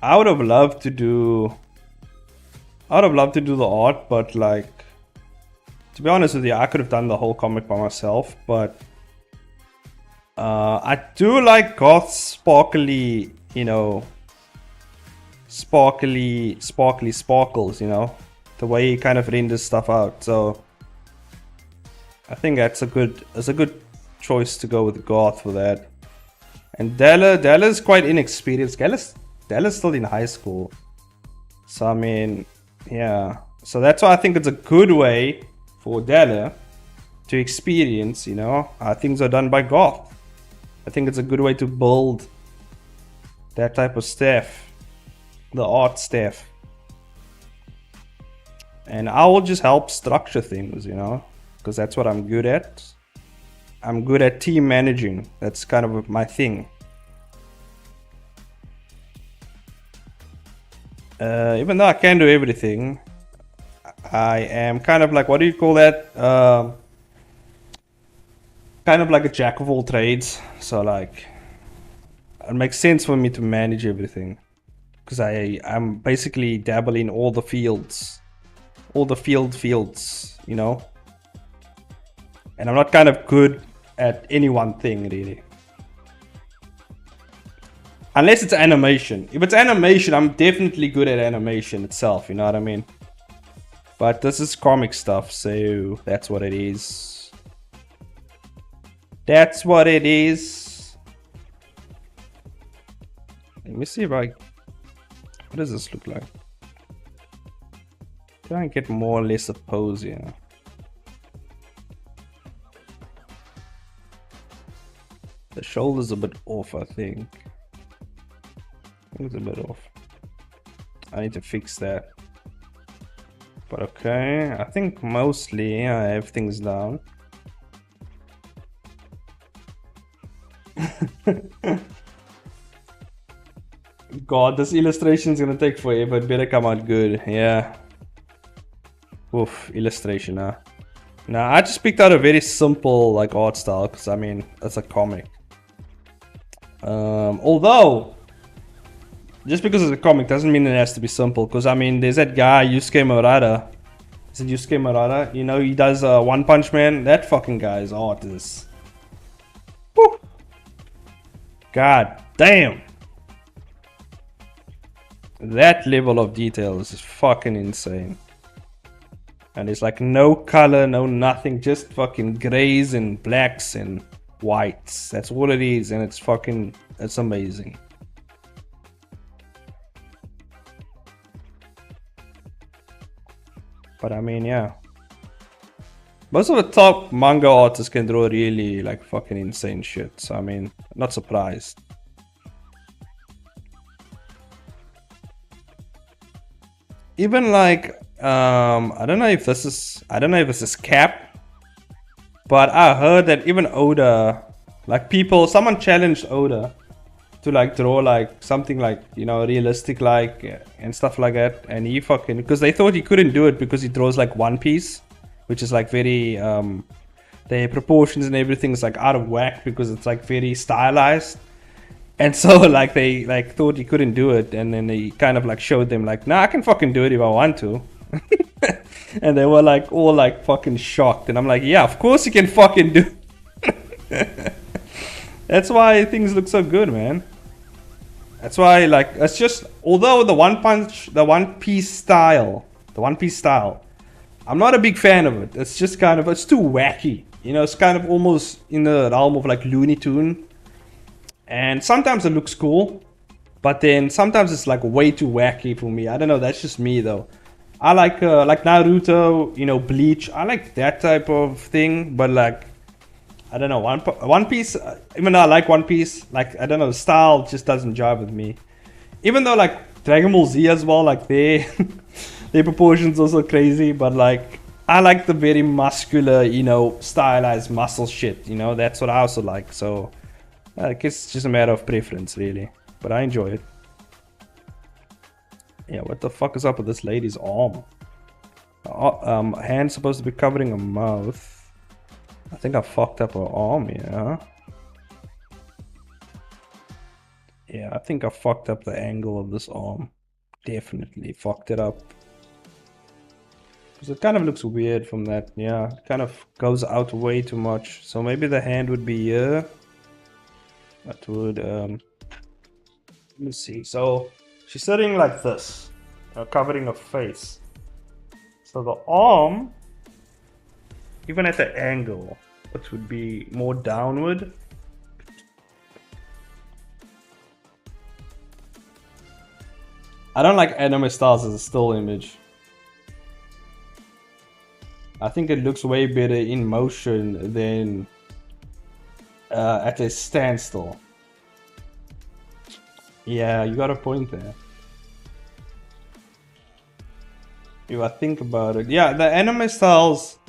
I would have loved to do the art, but like, to be honest with you, I could have done the whole comic by myself, but I do like Goth's sparkly, you know, sparkly sparkles, you know, the way he kind of renders stuff out. So I think that's a good choice to go with Goth for that. And Della's quite inexperienced. Della's still in high school. So I mean, yeah. So that's why I think it's a good way for Della to experience, you know, how things are done by Goth. I think it's a good way to build that type of stuff, the art stuff. And I will just help structure things, you know, because that's what I'm good at. I'm good at team managing. That's kind of my thing. Even though I can do everything, I am kind of like, what do you call that? Kind of like a jack of all trades. So like, it makes sense for me to manage everything, because I'm basically dabbling all the fields, you know. And I'm not kind of good at any one thing really. Unless it's animation. If it's animation, I'm definitely good at animation itself, you know what I mean? But this is comic stuff, so that's what it is. That's what it is. Let me see if I... What does this look like? Try and get more or less a pose here. The shoulder's a bit off, I think. It's a bit off. I need to fix that. But okay, I think mostly I have things down. God, this illustration is gonna take forever. It better come out good. Yeah. Oof, illustration, huh? Nah, I just picked out a very simple like art style because I mean it's a comic. Although, just because it's a comic doesn't mean it has to be simple. Because I mean, there's that guy Yusuke Murata. Is it Yusuke Murata? You know, he does One Punch Man. That fucking guy's art is... Woo. God damn. That level of detail is fucking insane. And it's like no color, no nothing. Just fucking grays and blacks and whites. That's all it is. And it's fucking... It's amazing. But I mean, yeah. Most of the top manga artists can draw really like fucking insane shit. So I mean, not surprised. Even like, I don't know if this is Cap, But I heard that even Oda, like someone challenged Oda to like draw like something like, you know, realistic like and stuff like that, and he fucking, because they thought he couldn't do it because he draws like One Piece, which is like very their proportions and everything is like out of whack because it's like very stylized. And so like they like thought he couldn't do it, and then he kind of like showed them like, nah, I can fucking do it if I want to. And they were like all like fucking shocked, and I'm like, yeah, of course you can fucking do. That's why things look so good, man. That's why, like, it's just, although the One Piece style, I'm not a big fan of it. It's just kind of, it's too wacky. You know, it's kind of almost in the realm of like Looney Tune. And sometimes it looks cool, but then sometimes it's like way too wacky for me. I don't know, that's just me though. I like Naruto, you know, Bleach. I like that type of thing, but like, I don't know, One Piece, even though I like One Piece, like, I don't know, the style just doesn't jive with me. Even though like Dragon Ball Z as well, like their proportions also crazy, but like, I like the very muscular, you know, stylized muscle shit, you know, that's what I also like. So I guess it's just a matter of preference really, but I enjoy it. Yeah, what the fuck is up with this lady's arm? Hand's supposed to be covering her mouth. I think I fucked up her arm, yeah. Yeah, I think I fucked up the angle of this arm. Definitely fucked it up. Because it kind of looks weird from that, yeah. It kind of goes out way too much. So maybe the hand would be here. That would, let me see. So she's sitting like this, covering her face. So the arm, even at the angle, which would be more downward. I don't like anime styles as a still image. I think it looks way better in motion than at a standstill. Yeah, you got a point there. If I think about it, yeah, the anime styles.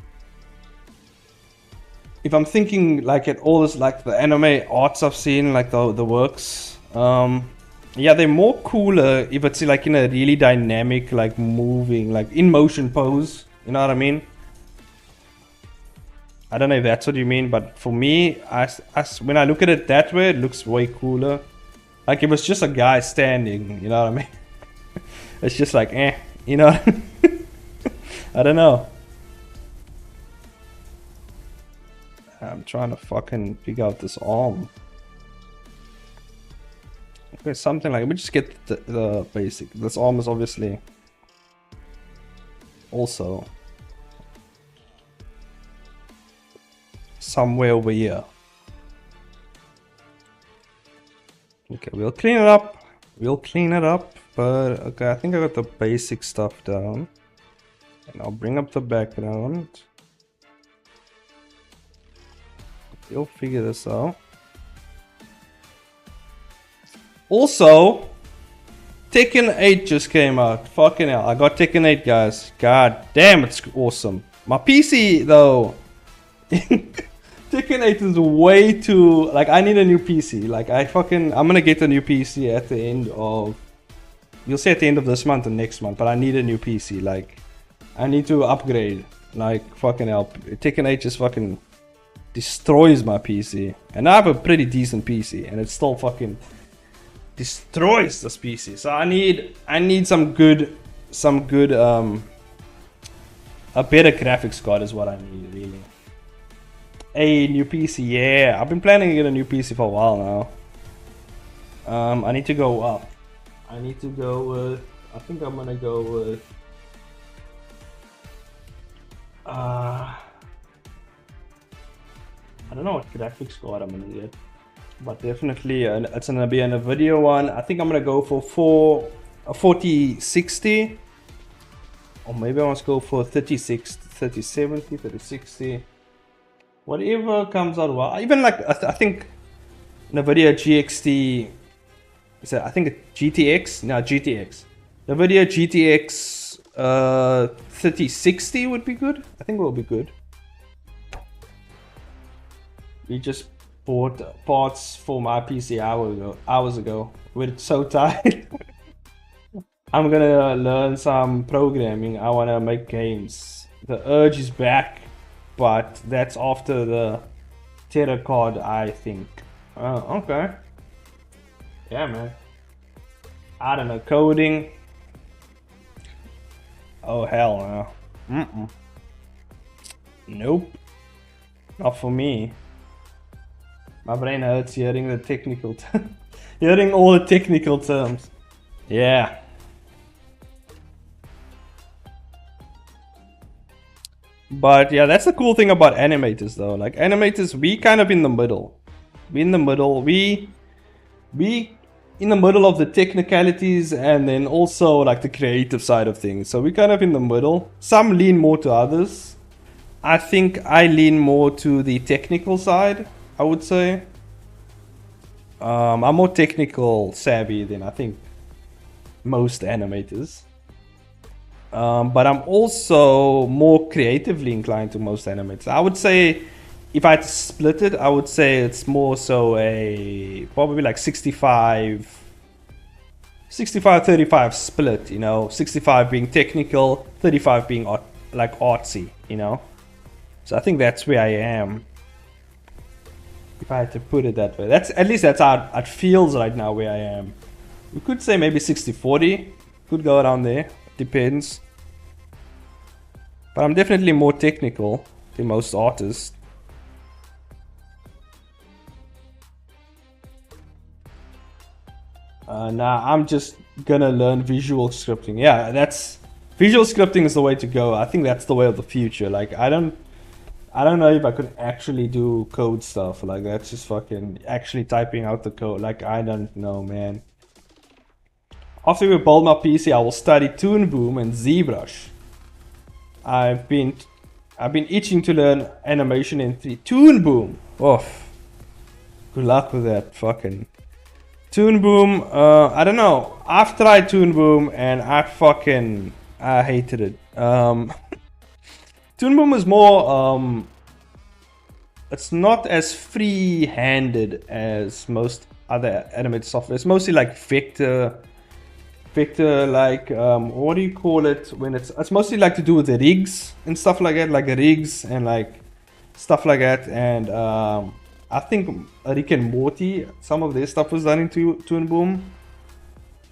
If I'm thinking like at all this, like the anime arts I've seen, like the works, yeah, they're more cooler if it's like in a really dynamic, like moving, like in motion pose. You know what I mean? I don't know if that's what you mean, but for me, when I look at it that way, it looks way cooler. Like if it's just a guy standing, you know what I mean? It's just like, you know? I don't know. I'm trying to fucking figure out this arm. Okay, something like, let me just get the basic. This arm is obviously also somewhere over here. Okay, we'll clean it up. But okay, I think I got the basic stuff down. And I'll bring up the background. We'll figure this out. Also, Tekken 8 just came out. Fucking hell, I got Tekken 8, guys. God damn, it's awesome. My PC, though. Tekken 8 is way too... Like, I need a new PC. Like, I'm gonna get a new PC at the end of... You'll say at the end of this month or next month. But I need a new PC. Like, I need to upgrade. Like, fucking hell. Tekken 8 just fucking destroys my PC. And I have a pretty decent PC. And it still fucking destroys this PC. So I need some good... a better graphics card is what I need, really. A new PC, yeah. I've been planning to get a new PC for a while now. I need to go up. I need to go with... I think I'm gonna go with... I don't know what graphics card I'm gonna get. But definitely, it's gonna be a Nvidia one. I think I'm gonna go for a 4060. Or maybe I want to go for 3070, 3060. Whatever comes out well. Even like, I think Nvidia GXT, I think it's GTX? No, GTX. Nvidia GTX 3060 would be good. I think it will be good. We just bought parts for my PC hours ago. We're so tired. I'm gonna learn some programming. I wanna make games. The urge is back, but that's after the terror card, I think. Okay. Yeah, man. I don't know, coding. Oh, hell no. Nope. Not for me. My brain hurts hearing the technical hearing all the technical terms. Yeah. But yeah, that's the cool thing about animators though. Like animators, we kind of in the middle. We in the middle. We in the middle of the technicalities and then also like the creative side of things. So we kind of in the middle. Some lean more to others. I think I lean more to the technical side, I would say. I'm more technical savvy than I think most animators. But I'm also more creatively inclined to most animators. I would say if I had to split it, I would say it's more so a probably like 65 35 split, you know, 65 being technical, 35 being like artsy, you know. So I think that's where I am, if I had to put it that way. That's at least that's how it feels right now where I am. We could say maybe 60-40, could go around there, depends. But I'm definitely more technical than most artists. Nah, I'm just gonna learn visual scripting. Yeah, that's visual scripting is the way to go. I think that's the way of the future. Like I don't know if I could actually do code stuff. Like that's just fucking actually typing out the code. Like I don't know, man. After we build my PC, I will study Toon Boom and ZBrush. I've been itching to learn animation in 3. Toon Boom. Oh, good luck with that fucking Toon Boom. I don't know. I've tried Toon Boom and I hated it. Toon Boom is more it's not as free-handed as most other animated software. It's mostly like vector like what do you call it when it's mostly like to do with the rigs and stuff like that, like rigs and like stuff like that. And I think Rick and Morty, some of their stuff was done in Toon Boom,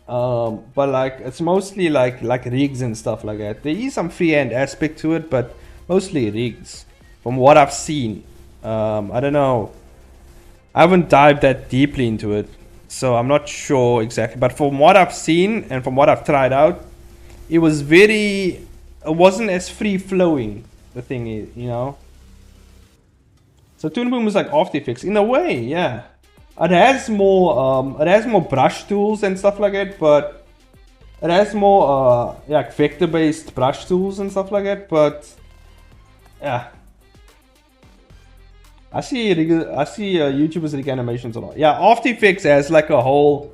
but like it's mostly like rigs and stuff like that. There is some freehand aspect to it, but mostly rigs from what I've seen. I don't know, I haven't dived that deeply into it, so I'm not sure exactly, but from what I've seen and from what I've tried out, it wasn't as free-flowing, the thing is, you know. So Toon Boom is like After Effects in a way, yeah. It has more brush tools and stuff like that, but it has more like vector-based brush tools and stuff like that, but yeah. I see YouTubers rig animations a lot. Yeah, After Effects has like a whole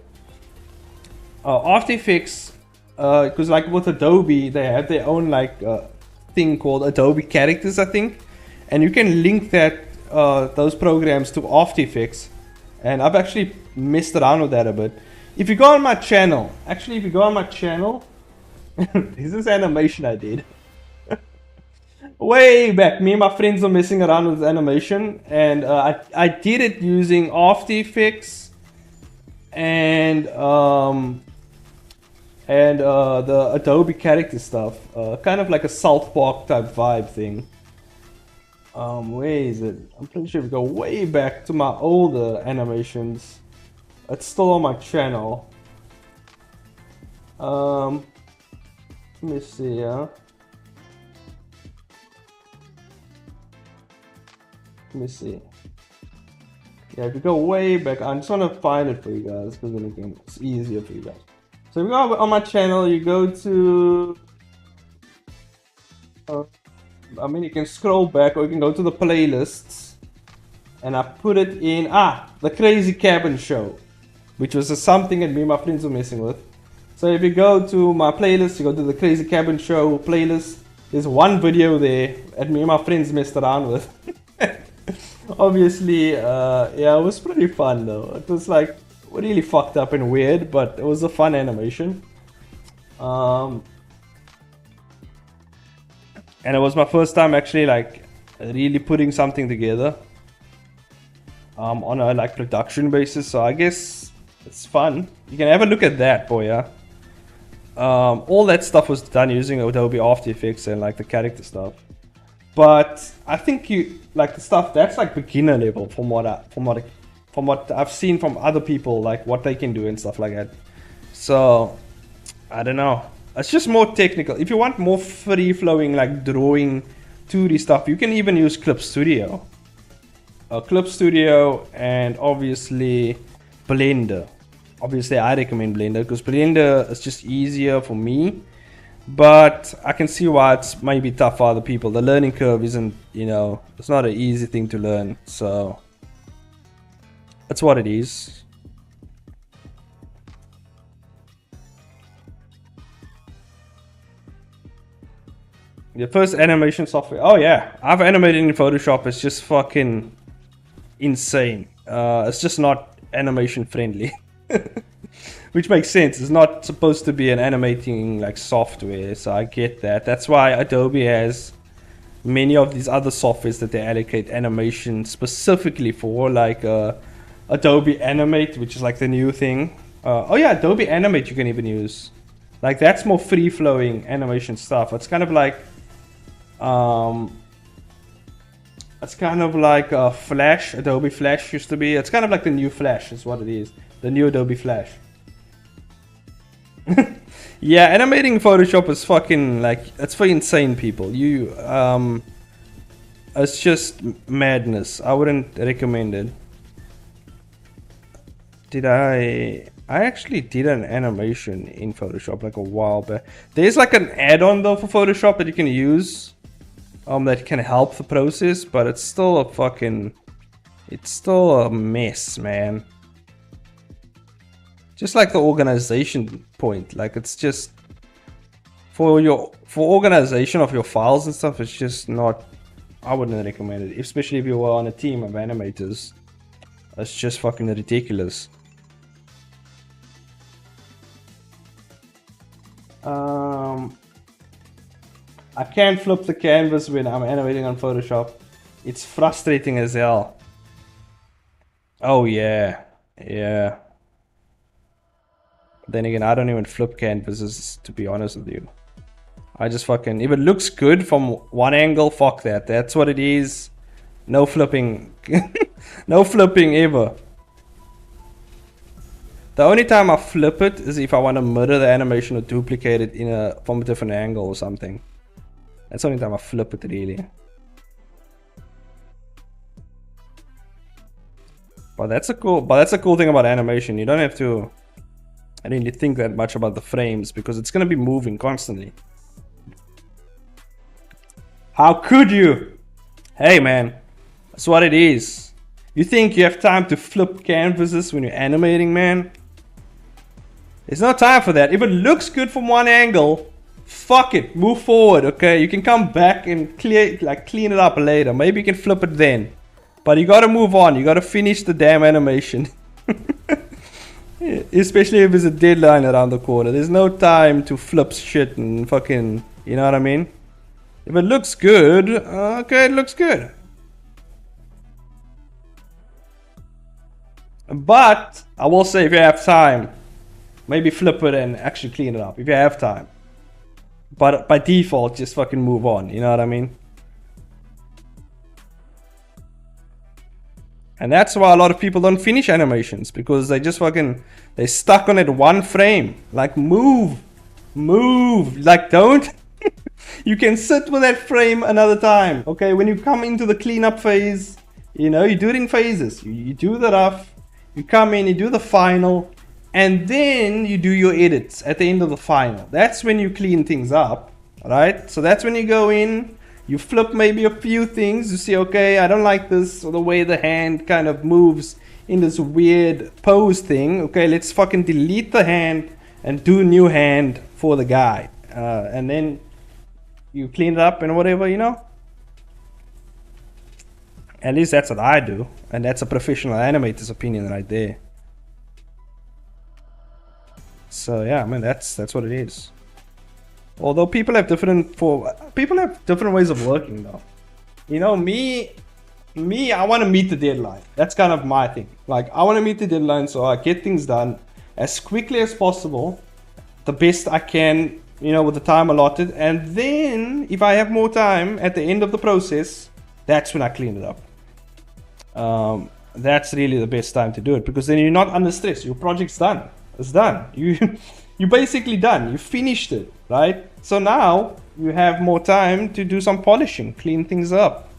After Effects, because like with Adobe, they have their own like thing called Adobe Characters, I think, and you can link that those programs to After Effects, and I've actually messed around with that a bit. If you go on my channel, this is animation I did. Way back, me and my friends were messing around with animation, and I did it using After Effects and the Adobe character stuff, kind of like a South Park type vibe thing. Where is it? I'm pretty sure if we go way back to my older animations, it's still on my channel. Let me see, yeah. Let me see. Yeah, if you go way back, I just want to find it for you guys because then it's easier for you guys. So if you go on my channel, you go to you can scroll back or you can go to the playlists, and I put it in the Crazy Cabin Show, which was something that me and my friends were messing with. So if you go to my playlist, you go to the Crazy Cabin Show playlist, there's one video there that me and my friends messed around with. Obviously, yeah, it was pretty fun though. It was like really fucked up and weird, but it was a fun animation. And it was my first time actually like really putting something together on a like production basis. So I guess it's fun. You can have a look at that, boy. Yeah. All that stuff was done using Adobe After Effects and like the character stuff. But I think you like the stuff that's like beginner level from what I've seen from other people, like what they can do and stuff like that. So I don't know. It's just more technical. If you want more free flowing like drawing 2D stuff, you can even use Clip Studio. Clip Studio and obviously Blender. Obviously I recommend Blender because Blender is just easier for me. But I can see why it's maybe tough for other people. The learning curve isn't, you know, it's not an easy thing to learn. So that's what it is. The first animation software. Oh yeah, I've animated in Photoshop. It's just fucking insane. It's just not animation friendly. Which makes sense. It's not supposed to be an animating like software, so I get that. That's why Adobe has many of these other softwares that they allocate animation specifically for, like Adobe Animate, which is like the new thing. Oh yeah, Adobe Animate you can even use. Like that's more free-flowing animation stuff. It's kind of like Flash. Adobe Flash used to be. It's kind of like the new Flash is what it is. The new Adobe Flash. Yeah, animating in Photoshop is fucking like, it's for insane people. It's just madness. I wouldn't recommend it. I actually did an animation in Photoshop like a while back. There's like an add-on though for Photoshop that you can use that can help the process, but it's still a mess, man. Just like the organization point, like it's just for organization of your files and stuff, it's just not, I wouldn't recommend it, especially if you were on a team of animators. It's just fucking ridiculous. I can't flip the canvas when I'm animating on Photoshop. It's frustrating as hell. Oh yeah, yeah. Then again, I don't even flip canvases, to be honest with you. I just fucking, if it looks good from one angle, fuck that. That's what it is. No flipping. No flipping ever. The only time I flip it is if I want to mirror the animation or duplicate it from a different angle or something. That's the only time I flip it, really. But that's a cool thing about animation. You don't have to really think that much about the frames because it's gonna be moving constantly. How could you? Hey man, that's what it is. You think you have time to flip canvases when you're animating, man? There's no time for that. If it looks good from one angle, fuck it, move forward, okay? You can come back and clean it up later. Maybe you can flip it then. But you gotta move on. You gotta finish the damn animation. Especially if there's a deadline around the corner. There's no time to flip shit and fucking, you know what I mean? If it looks good, okay, it looks good. But I will say, if you have time, maybe flip it and actually clean it up if you have time. But by default, just fucking move on, you know what I mean? And that's why a lot of people don't finish animations, because they just fucking, they're stuck on it one frame. Like, move, like, don't. You can sit with that frame another time, okay? When you come into the cleanup phase, you know, you do it in phases. You do the rough, you come in, you do the final, and then you do your edits at the end of the final. That's when you clean things up, right? So that's when you go in, you flip maybe a few things, you see, okay, I don't like this, or the way the hand kind of moves in this weird pose thing. Okay, let's fucking delete the hand and do a new hand for the guy. And then you clean it up and whatever, you know? At least that's what I do, and that's a professional animator's opinion right there. So yeah, I mean that's what it is. Although people have different ways of working though. You know, me, I want to meet the deadline. That's kind of my thing. Like I want to meet the deadline so I get things done as quickly as possible, the best I can, you know, with the time allotted. And then if I have more time at the end of the process, that's when I clean it up. That's really the best time to do it, because then you're not under stress. Your project's done. It's done. You're basically done. You finished it, right? So now you have more time to do some polishing, clean things up.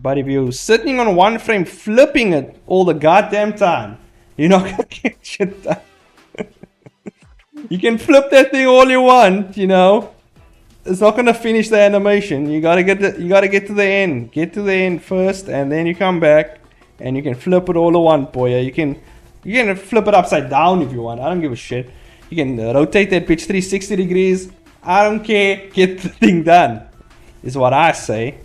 But if you're sitting on one frame flipping it all the goddamn time, you're not gonna get shit done. You can flip that thing all you want, you know. It's not gonna finish the animation. You gotta get to the end. Get to the end first, and then you come back and you can flip it all you want, boy. You can flip it upside down if you want. I don't give a shit. You can rotate that bitch 360 degrees. I don't care. Get the thing done, is what I say.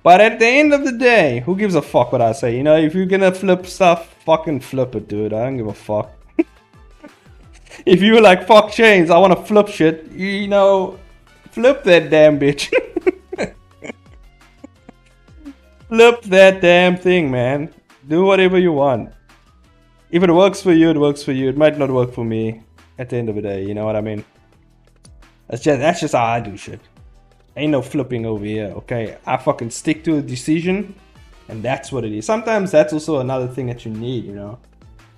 But at the end of the day, who gives a fuck what I say? You know, if you're gonna flip stuff, fucking flip it, dude. I don't give a fuck. If you were like, fuck chains, I wanna flip shit, you know, flip that damn bitch. Flip that damn thing, man. Do whatever you want. If it works for you, it works for you. It might not work for me at the end of the day, you know what I mean? That's just how I do shit. Ain't no flipping over here, okay? I fucking stick to a decision, and that's what it is. Sometimes that's also another thing that you need, you know,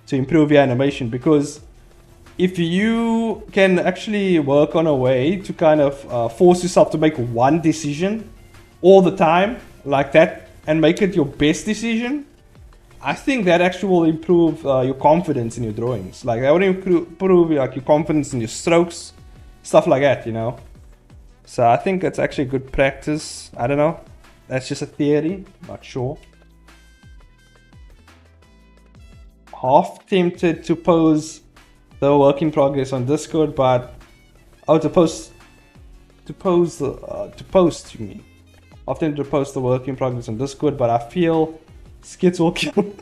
to improve your animation, because if you can actually work on a way to kind of force yourself to make one decision all the time like that and make it your best decision, I think that actually will improve your confidence in your drawings. Like that would improve like your confidence in your strokes, stuff like that, you know. So I think it's actually good practice. I don't know. That's just a theory. Not sure. Half tempted to post the work in progress on Discord, but to post you mean. Often to post the work in progress on Discord, but I feel skits will kill.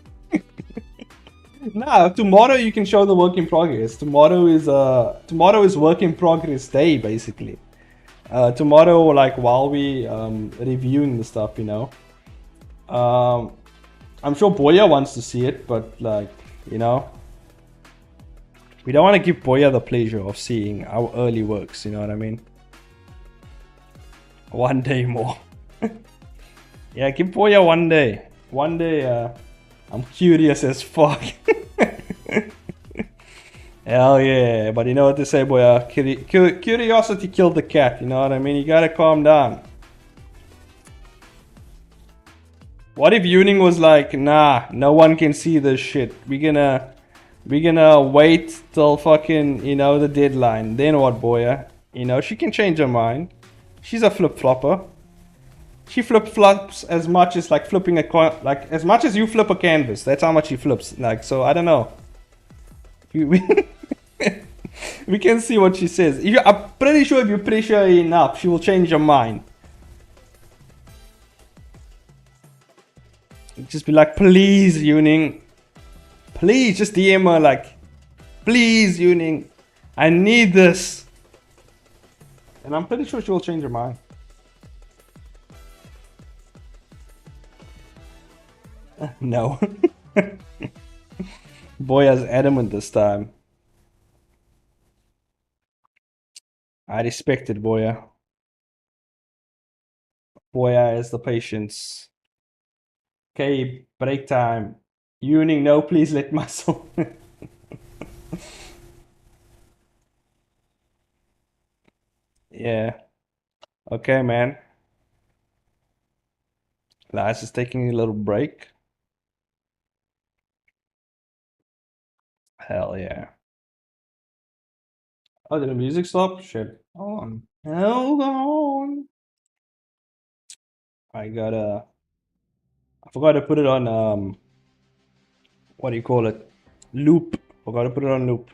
Nah, tomorrow you can show the work in progress. Tomorrow is work in progress day, basically. Tomorrow, like while we reviewing the stuff, you know. I'm sure Boya wants to see it, but like, you know, we don't want to give Boya the pleasure of seeing our early works, you know what I mean? One day more. Yeah, give Boya one day. One day, I'm curious as fuck. Hell yeah, but you know what to say, Boya. Curiosity killed the cat, you know what I mean? You gotta calm down. What if Yuning was like, nah, no one can see this shit. We're gonna wait till fucking, you know, the deadline. Then what, Boya? You know, she can change her mind. She's a flip-flopper. She flip-flops as much as like flipping like as much as you flip a canvas. That's how much she flips. Like, so I don't know. We can see what she says. I'm pretty sure if you pressure her enough, she will change her mind. Just be like, please, Yuning. Please, just DM her like, please, Yuning. I need this. And I'm pretty sure she will change her mind. No. Boya's adamant this time. I respect it, Boya. Boya has the patience. Okay, break time. Yuning, no, please let muscle. Yeah. Okay, man. Laz is taking a little break. Hell yeah. Oh, did the music stop? Shit. Hold on. Hold on. I forgot to put it on, what do you call it? Loop. Forgot to put it on loop.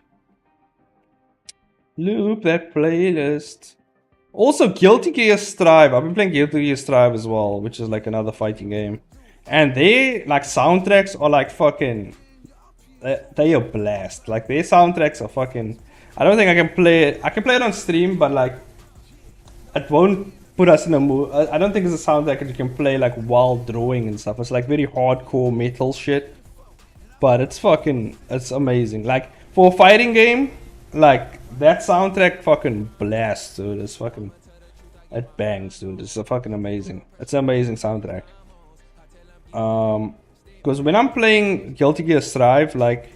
Loop that playlist. Also, Guilty Gear Strive. I've been playing Guilty Gear Strive as well, which is like another fighting game. And they, like, soundtracks are like fucking... They are blast. Like, their soundtracks are fucking... I don't think I can play it. I can play it on stream, but like... It won't put us in a mood. I don't think it's a soundtrack that you can play like while drawing and stuff. It's like very hardcore metal shit. But it's fucking... It's amazing. Like, for a fighting game... Like, that soundtrack fucking blasts, dude. It's fucking... It bangs, dude. It's a fucking amazing. It's an amazing soundtrack. Because when I'm playing Guilty Gear Strive, like...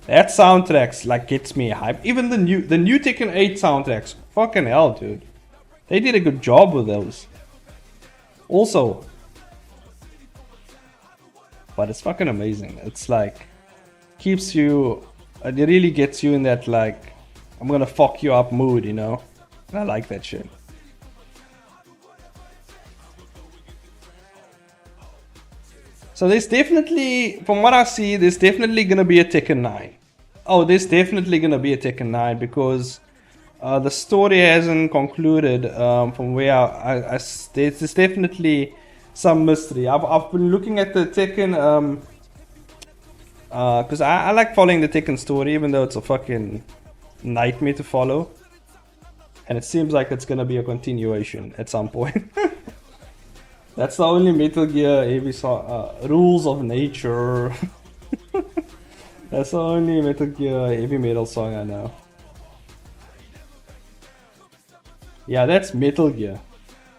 That soundtracks, like, gets me hype. Even the new Tekken 8 soundtracks. Fucking hell, dude. They did a good job with those. Also... But it's fucking amazing. It's like... Keeps you... It really gets you in that, like, I'm gonna fuck you up mood, you know? And I like that shit. So there's definitely, from what I see, there's definitely gonna be a Tekken 9. Oh, there's definitely gonna be a Tekken 9 because the story hasn't concluded from where there's definitely some mystery. I've been looking at the Tekken... Because I like following the Tekken story, even though it's a fucking nightmare to follow. And it seems like it's gonna be a continuation at some point. That's the only Metal Gear heavy song. Rules of Nature. That's the only Metal Gear heavy metal song I know. Yeah, that's Metal Gear.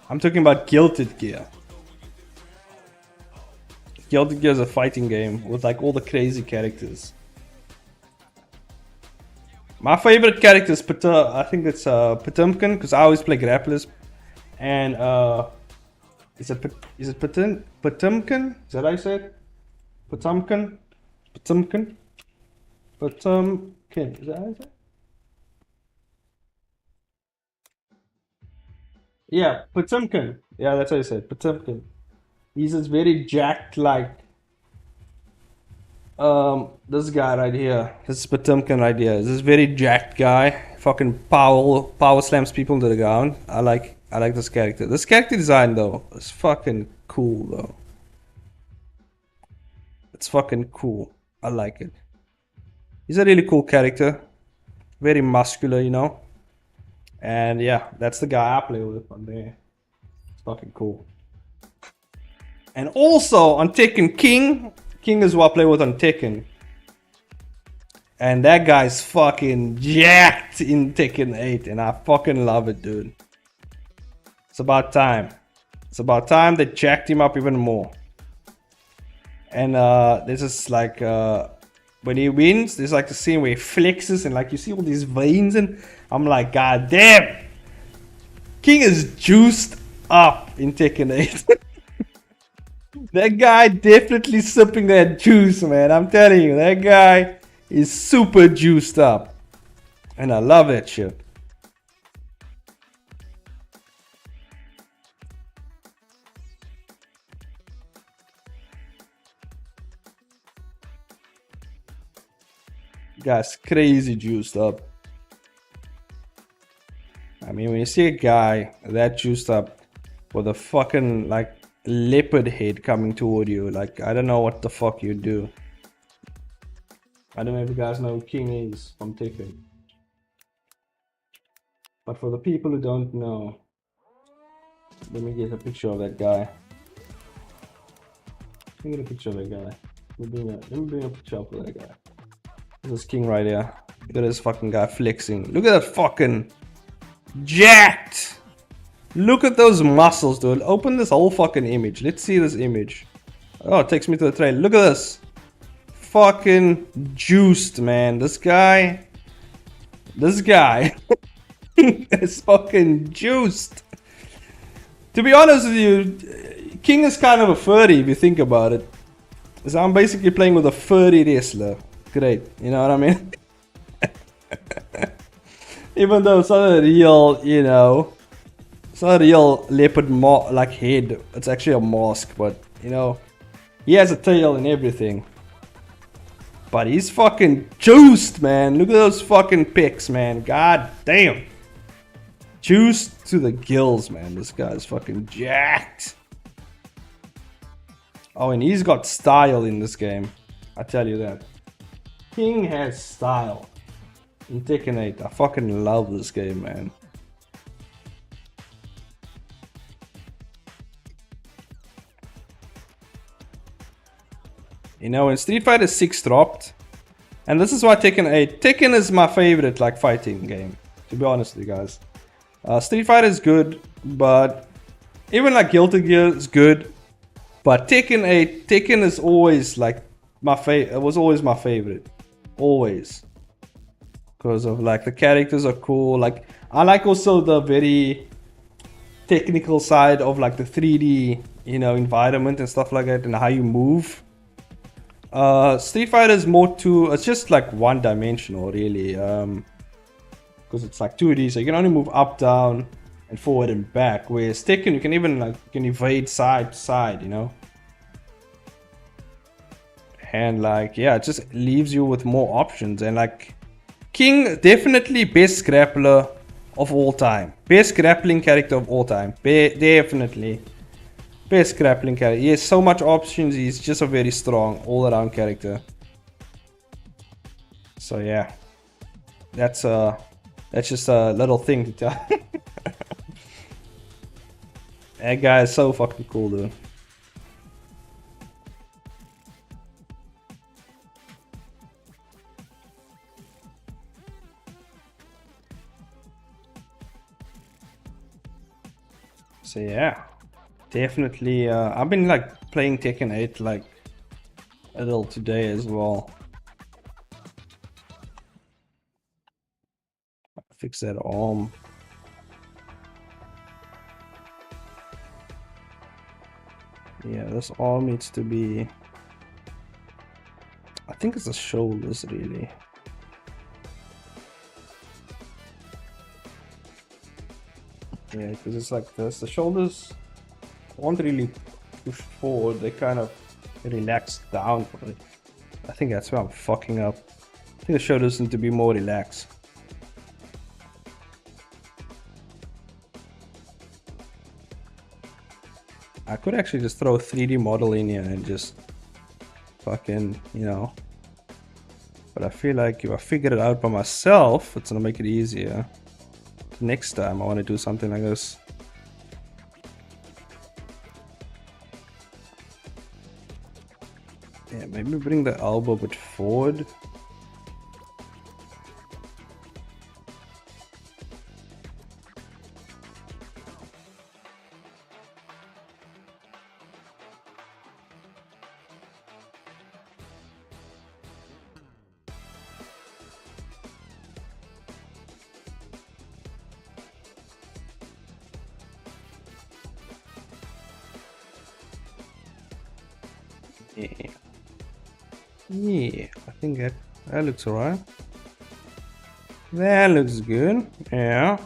I'm talking about Guilty Gear. Guilty Gear is a fighting game with like all the crazy characters. My favorite character is I think it's Potemkin, because I always play grapplers. And is it Potemkin? Is that how you say it? Potemkin? Potemkin? Potemkin. Is that how you say it? Yeah, Potemkin. Yeah, that's how you say it. Potemkin. He's this very jacked, like, this guy right here. This is Potemkin right here. This very jacked guy. Fucking power slams people to the ground. I like this character. This character design, though, is fucking cool, though. It's fucking cool. I like it. He's a really cool character. Very muscular, you know. And yeah, that's the guy I play with on there. It's fucking cool. And also on Tekken King is who I play with on Tekken. And that guy's fucking jacked in Tekken 8. And I fucking love it, dude. It's about time. It's about time they jacked him up even more. And this is like, when he wins, there's like the scene where he flexes and like you see all these veins and I'm like, god damn! King is juiced up in Tekken 8. That guy definitely sipping that juice, man. I'm telling you, that guy is super juiced up. And I love that shit. Guy's crazy juiced up. I mean, when you see a guy that juiced up with a fucking, like, leopard head coming toward you, like, I don't know what the fuck you do. I don't know if you guys know who King is from Tekken. But for the people who don't know, let me get a picture of that guy. Let me get a picture of that guy. Let me bring a picture up of that guy. This is King right here. Look at this fucking guy flexing. Look at that fucking jacked. Look at those muscles, dude. Open this whole fucking image. Let's see this image. Oh, it takes me to the trailer. Look at this. Fucking juiced, man. This guy is fucking juiced. To be honest with you, King is kind of a furry if you think about it. So I'm basically playing with a furry wrestler. Great, you know what I mean? Even though it's not a real, you know, it's not a real leopard like head. It's actually a mask, but you know, he has a tail and everything. But he's fucking juiced, man. Look at those fucking pics, man. God damn. Juice to the gills, man. This guy's fucking jacked. Oh, and he's got style in this game. I tell you that. King has style. In Tekken 8. I fucking love this game, man. You know, when Street Fighter 6 dropped, and this is why Tekken 8. Tekken is my favorite, like, fighting game. To be honest with you guys. Street Fighter is good, but even like Guilty Gear is good. But Tekken 8, Tekken is always like my favorite. It was always my favorite, always, because of like the characters are cool. Like I like also the very technical side of like the 3D, you know, environment and stuff like that, and how you move. Street Fighter is more to, it's just like one dimensional really. Because it's like 2D, so you can only move up, down, and forward and back. Whereas Tekken, you can even like evade side to side, you know. And like, yeah, it just leaves you with more options. And like, King definitely best grappler of all time, best grappling character of all time. Definitely best grappling character. He has so much options. He's just a very strong all-around character. So yeah, that's just a little thing to tell. That guy is so fucking cool, dude. So yeah, definitely. I've been like playing Tekken 8 like a little today as well. Fix that arm. Yeah, this arm needs to be, I think it's the shoulders really. Yeah, because it's like this. The shoulders won't really push forward. They kind of relax down. I think that's where I'm fucking up. I think the shoulders need to be more relaxed. I could actually just throw a 3D model in here and just fucking, you know. But I feel like if I figure it out by myself, it's gonna make it easier. Next time I want to do something like this. Yeah, maybe bring the elbow a bit forward. Yeah, I think that looks alright. That looks good. Yeah.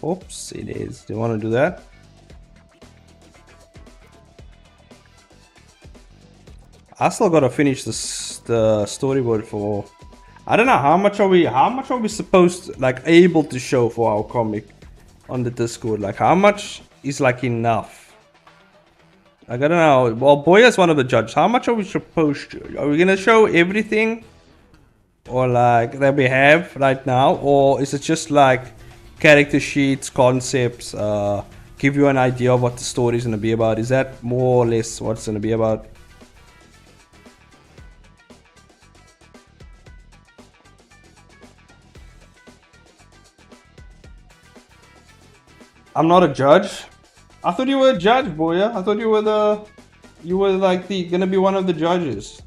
Oops, it is. Do you want to do that? I still gotta finish this, the storyboard for. I don't know how much are we supposed to, like, able to show for our comic on the Discord. Like how much is like enough? I don't know. Well, Boya's one of the judges. How much are we supposed to? Are we gonna show everything, or like that we have right now, or is it just like character sheets, concepts, give you an idea of what the story is gonna be about? Is that more or less what it's gonna be about? I'm not a judge. I thought you were a judge, Boya. I thought you were like gonna be one of the judges.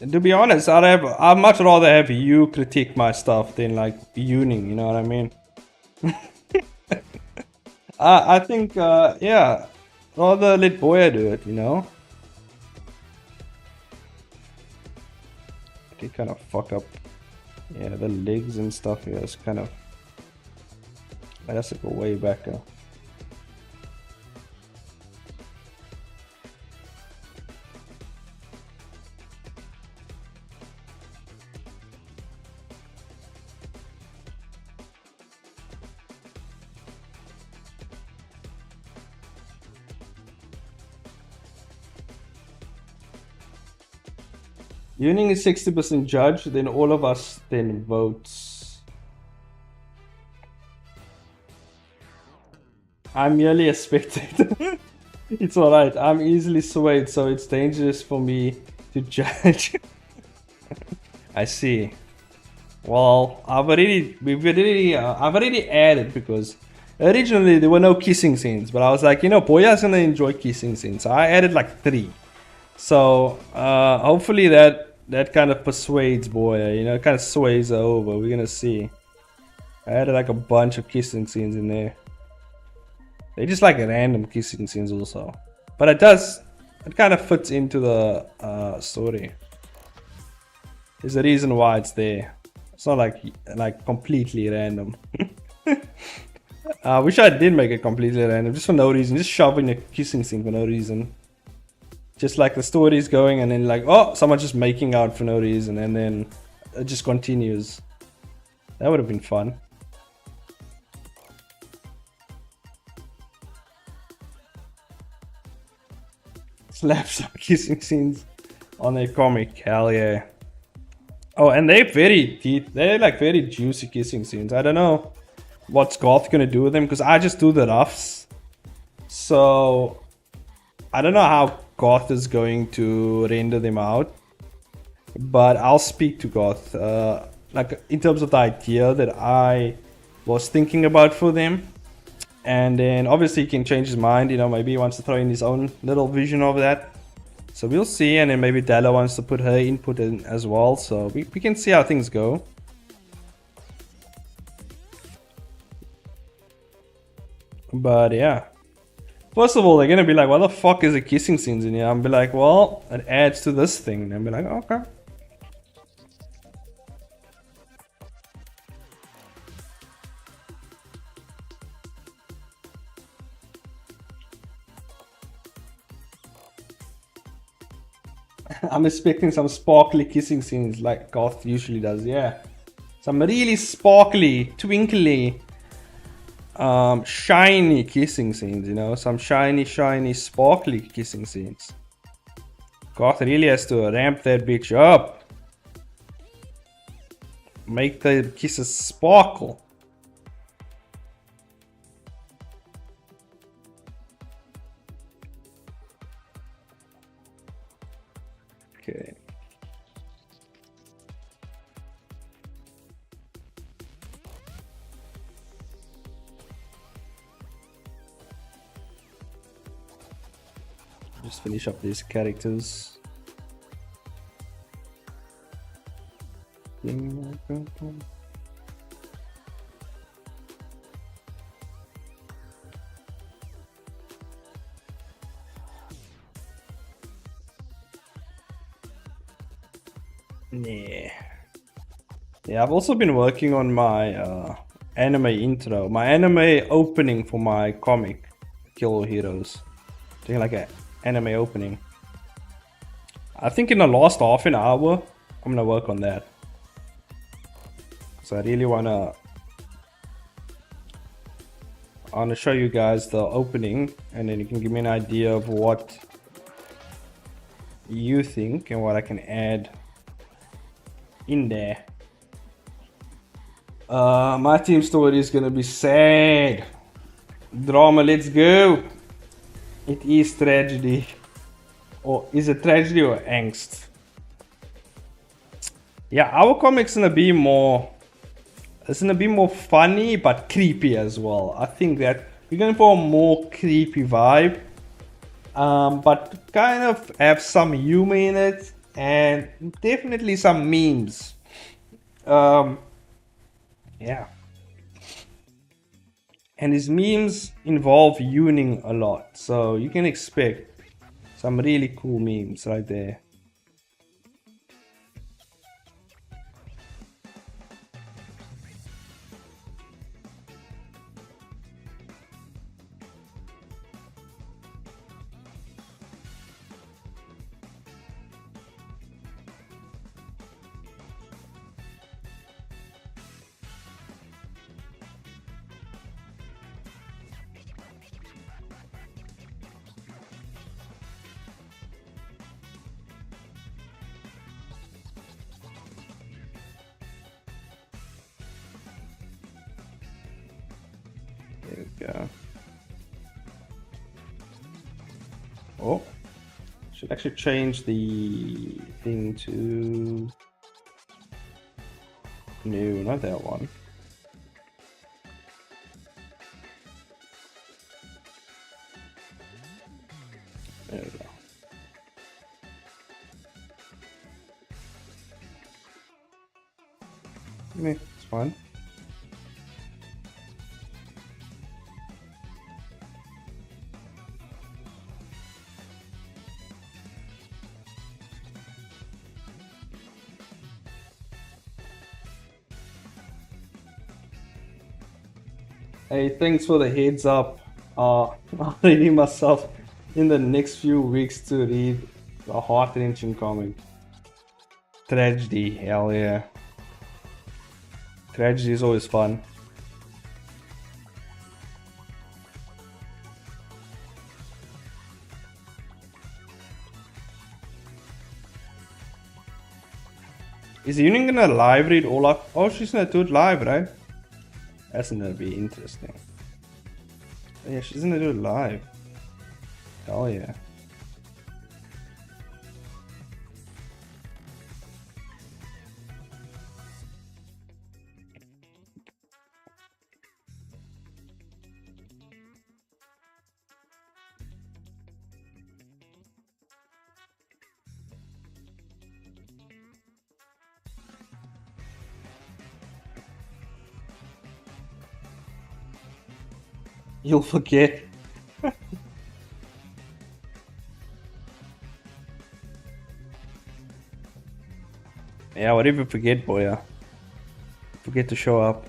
And to be honest, I'd much rather have you critique my stuff than like Yuning, you know what I mean? I think, yeah, rather let Boya do it, you know? They kind of fuck up, yeah, the legs and stuff here is kind of, That has to go way back. Yuning is 60% judge, then all of us then votes. I'm merely a spectator. It's alright, I'm easily swayed, so it's dangerous for me to judge. I see. Well, I've already added, because originally there were no kissing scenes, but I was like, you know, Boya's gonna enjoy kissing scenes, so I added like 3. So hopefully that kind of persuades Boya, you know, it kind of sways her over. We're gonna see. I added like a bunch of kissing scenes in there. They're just like random kissing scenes also, but it kind of fits into the story. There's a reason why it's there. It's not like completely random. I wish I did make it completely random, just for no reason, just shoving a kissing scene for no reason. Just like the story's going and then like, oh, someone's just making out for no reason, and then it just continues. That would have been fun. Slap some kissing scenes on a comic, hell yeah. Oh, and they're like very juicy kissing scenes. I don't know what's Goth gonna do with them, because I just do the roughs. So I don't know how Goth is going to render them out, but I'll speak to Goth like in terms of the idea that I was thinking about for them, and then obviously he can change his mind, you know, maybe he wants to throw in his own little vision of that, so we'll see. And then maybe Della wants to put her input in as well, so we can see how things go. But yeah, first of all, they're gonna be like, what the fuck is the kissing scenes in here? I'll be like, well, it adds to this thing. And I'll be like, okay. I'm expecting some sparkly kissing scenes like Goth usually does, yeah. Some really sparkly, twinkly, shiny kissing scenes, you know, some shiny, sparkly kissing scenes. Goth really has to ramp that bitch up. Make the kisses sparkle. Okay. Just finish up these characters. Yeah, I've also been working on my anime intro, my anime opening for my comic, Kill Heroes. Doing like an anime opening. I think in the last half an hour, I'm gonna work on that. So I really wanna show you guys the opening, and then you can give me an idea of what you think and what I can add in there. My team story is gonna be sad. Drama, let's go. It is tragedy. Or is it tragedy or angst? Yeah, our comic's gonna be more. It's gonna be more funny but creepy as well. I think that we're going for a more creepy vibe, but kind of have some humor in it and definitely some memes. Yeah. And his memes involve Yuning a lot, so you can expect some really cool memes right there. There we go. Oh, should actually change the thing to... No, not that one. There we go. It's fine. Hey, thanks for the heads up. I'm reading myself in the next few weeks to read a heart-wrenching comic. Tragedy, hell yeah. Tragedy is always fun. Is Union gonna live read all up? Oh, she's gonna do it live, right? That's gonna be interesting. Yeah, she's gonna do it live. Hell yeah. You'll forget. Yeah, what if you forget, boy? Forget to show up.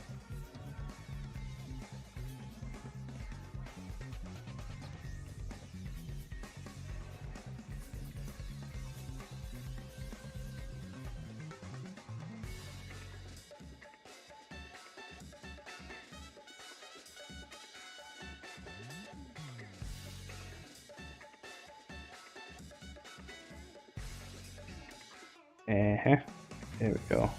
There we go.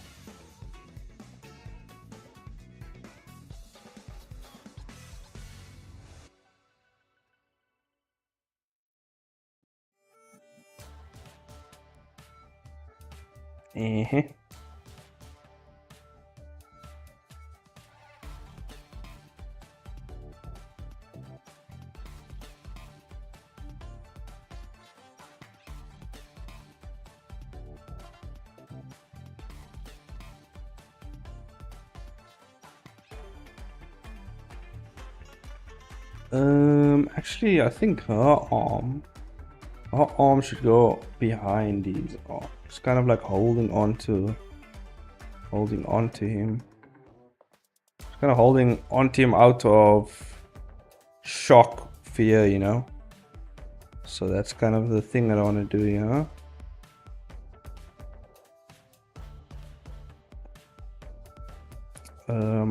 Actually, I think her arm should go behind these arms. It's kind of like holding on to him. It's kind of holding onto him out of shock, fear, you know. So that's kind of the thing that I want to do, you know.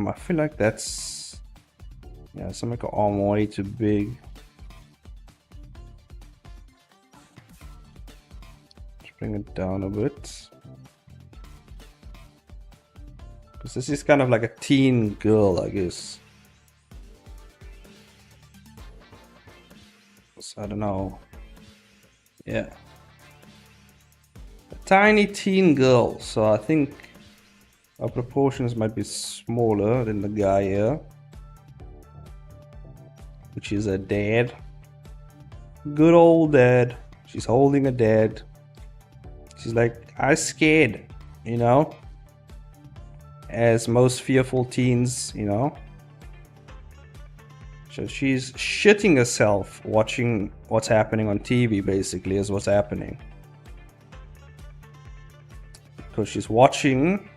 I feel like that's, yeah, some like an arm way too big. Let's bring it down a bit. Because this is kind of like a teen girl, I guess. So I don't know. Yeah. A tiny teen girl, so I think our proportions might be smaller than the guy here, which is a dad. Good old dad. She's holding a dad. She's like, I'm scared, you know, as most fearful teens, you know. So she's shitting herself watching what's happening on TV, basically, is what's happening. Because she's watching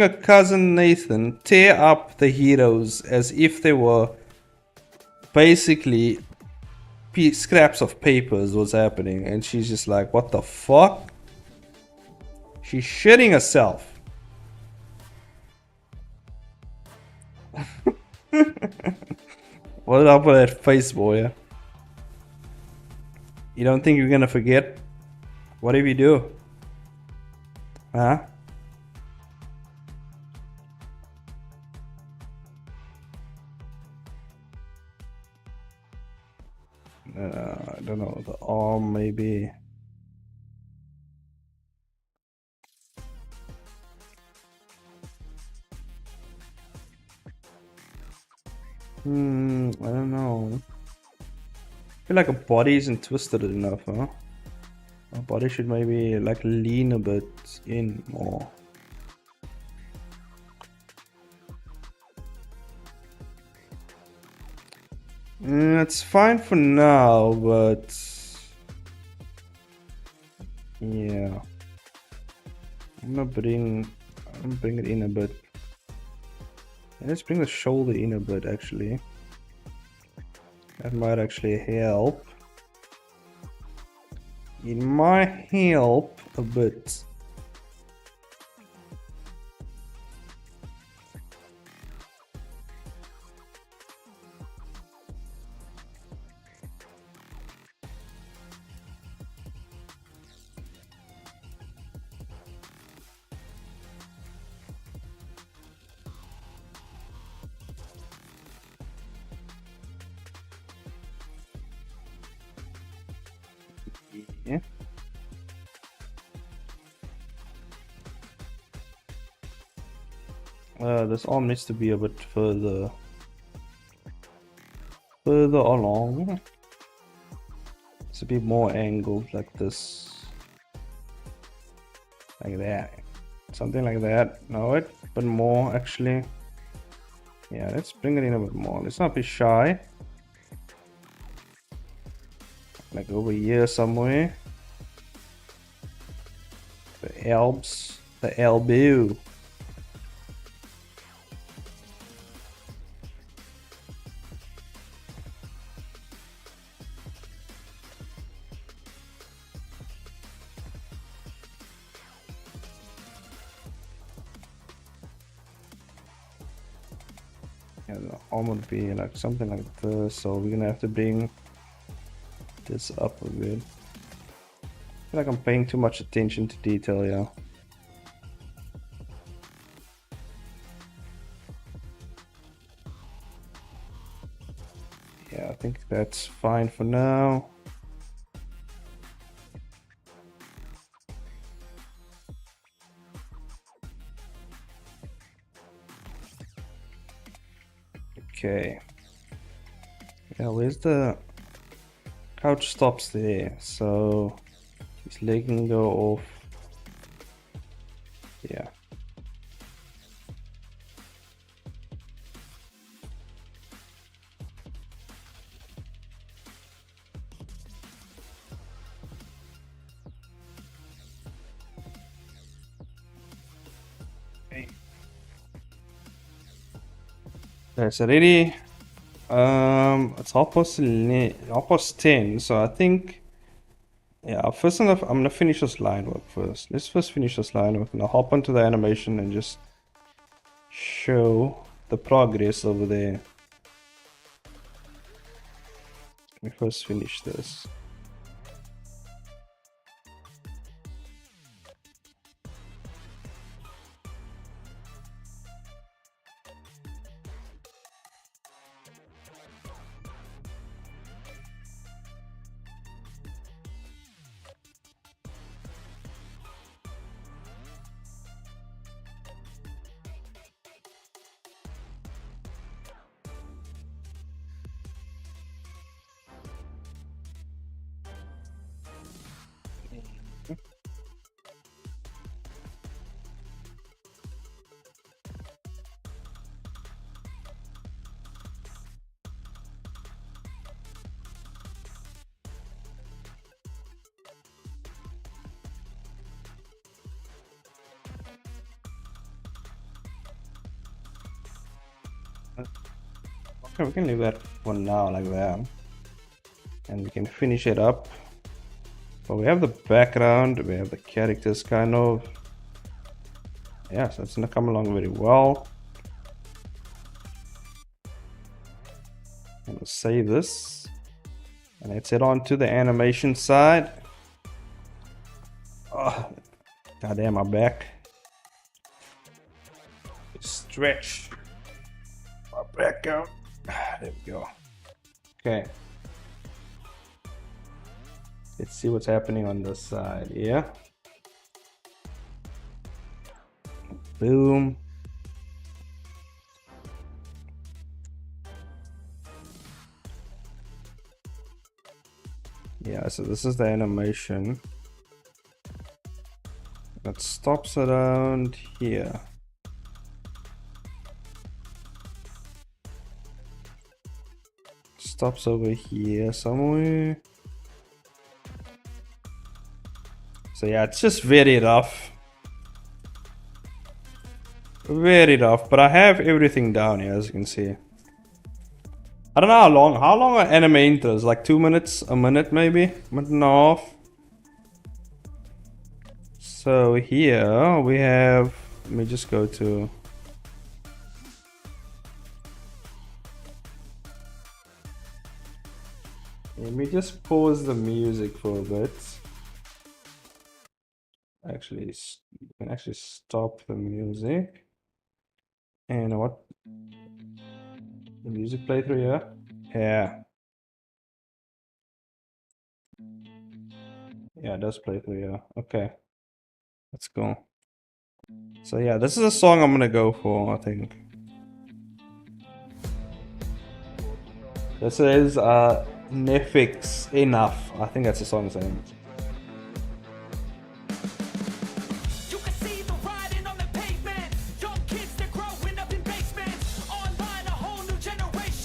her cousin Nathan tear up the heroes as if they were basically scraps of papers, what's happening. And she's just like, what the fuck? She's shitting herself. What up with that face, boy? You don't think you're gonna forget? What if you do? Huh? I don't know, the arm maybe. I don't know. I feel like a body isn't twisted enough, huh? A body should maybe like lean a bit in more. It's fine for now, but yeah, I'm gonna bring it in a bit. Let's bring the shoulder in a bit actually. That might actually help. It might help a bit. Yeah. This arm needs to be a bit further along. It's a bit more angled like this. Like that. Something like that. No, a bit more actually. Yeah, let's bring it in a bit more. Let's not be shy. Like over here somewhere. The elbows. The elbow. Yeah, the arm would be like something like this, so we're gonna have to bring this up a bit. I feel like I'm paying too much attention to detail, yeah. Yeah, I think that's fine for now. Okay. Yeah, where's the couch stops there, so his leg can go off. Yeah. That's ready. It's half past 10, so I think, yeah, first enough, I'm gonna finish this line work first. Let's first finish this line work and I'll hop onto the animation and just show the progress over there. Let me first finish this. Okay, we can leave that for now like that. And we can finish it up. But we have the background, we have the characters kind of. Yeah, so it's gonna come along very well. I'm gonna save this. And let's head on to the animation side. Oh, goddamn, my back. Stretch my back out. There we go. Okay. Let's see what's happening on this side. Yeah. Boom. Yeah, so this is the animation. It stops around here. Stops over here somewhere. So yeah, it's just very rough. Very rough, but I have everything down here, as you can see. I don't know how long are anime intros? Like 2 minutes, a minute maybe? Minute and a half. So here we have, let me just go to, let me just pause the music for a bit. Actually, you can actually stop the music. And what? The music play through here? Yeah. Yeah, it does play through here. Okay. Let's go. So yeah, this is a song I'm gonna go for, I think. This is Nefix Enough. I think that's the song's name.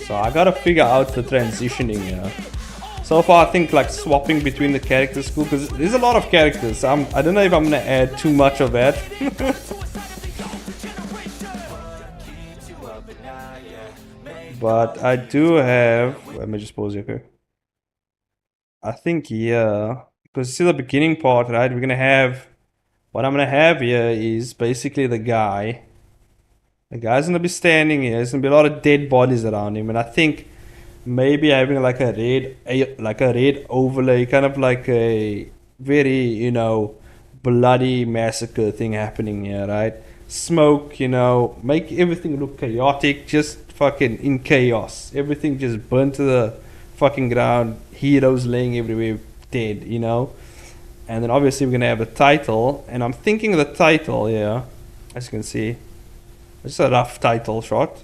So I gotta figure out the transitioning here. So far I think like swapping between the characters cool, because there's a lot of characters. I don't know if I'm gonna add too much of that. But I do have, let me just pause here. I think yeah, because see the beginning part, right? We're gonna have, what I'm gonna have here is basically the guy. The guy's gonna be standing here. There's gonna be a lot of dead bodies around him, and I think maybe having like a red overlay, kind of like a very, you know, bloody massacre thing happening here, right? Smoke, you know, make everything look chaotic, just fucking in chaos. Everything just burnt to the fucking ground. Heroes laying everywhere dead, you know. And then obviously we're gonna have the title, and I'm thinking of the title here, as you can see. It's a rough title shot.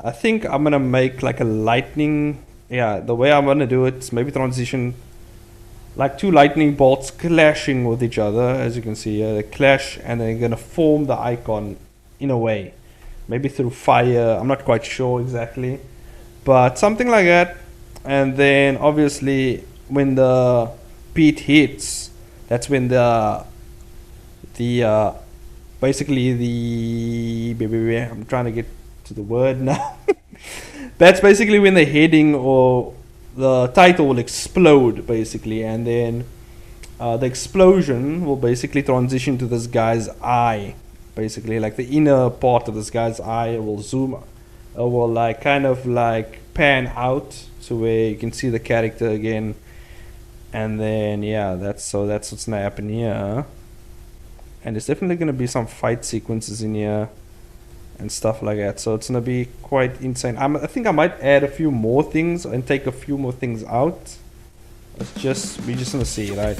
I think I'm gonna make like a lightning. Yeah, the way I'm gonna do it is maybe transition like two lightning bolts clashing with each other, as you can see here. They clash and they're gonna form the icon in a way. Maybe through fire, I'm not quite sure exactly. But something like that. And then obviously when the beat hits, that's when basically the I'm trying to get to the word now. That's basically when the heading or the title will explode basically, and then the explosion will basically transition to this guy's eye, basically like the inner part of this guy's eye will zoom, will like kind of like pan out to where you can see the character again. And then yeah, that's what's gonna happen here. And there's definitely gonna be some fight sequences in here and stuff like that, so it's gonna be quite insane. I think I might add a few more things and take a few more things out. We're just gonna see, right?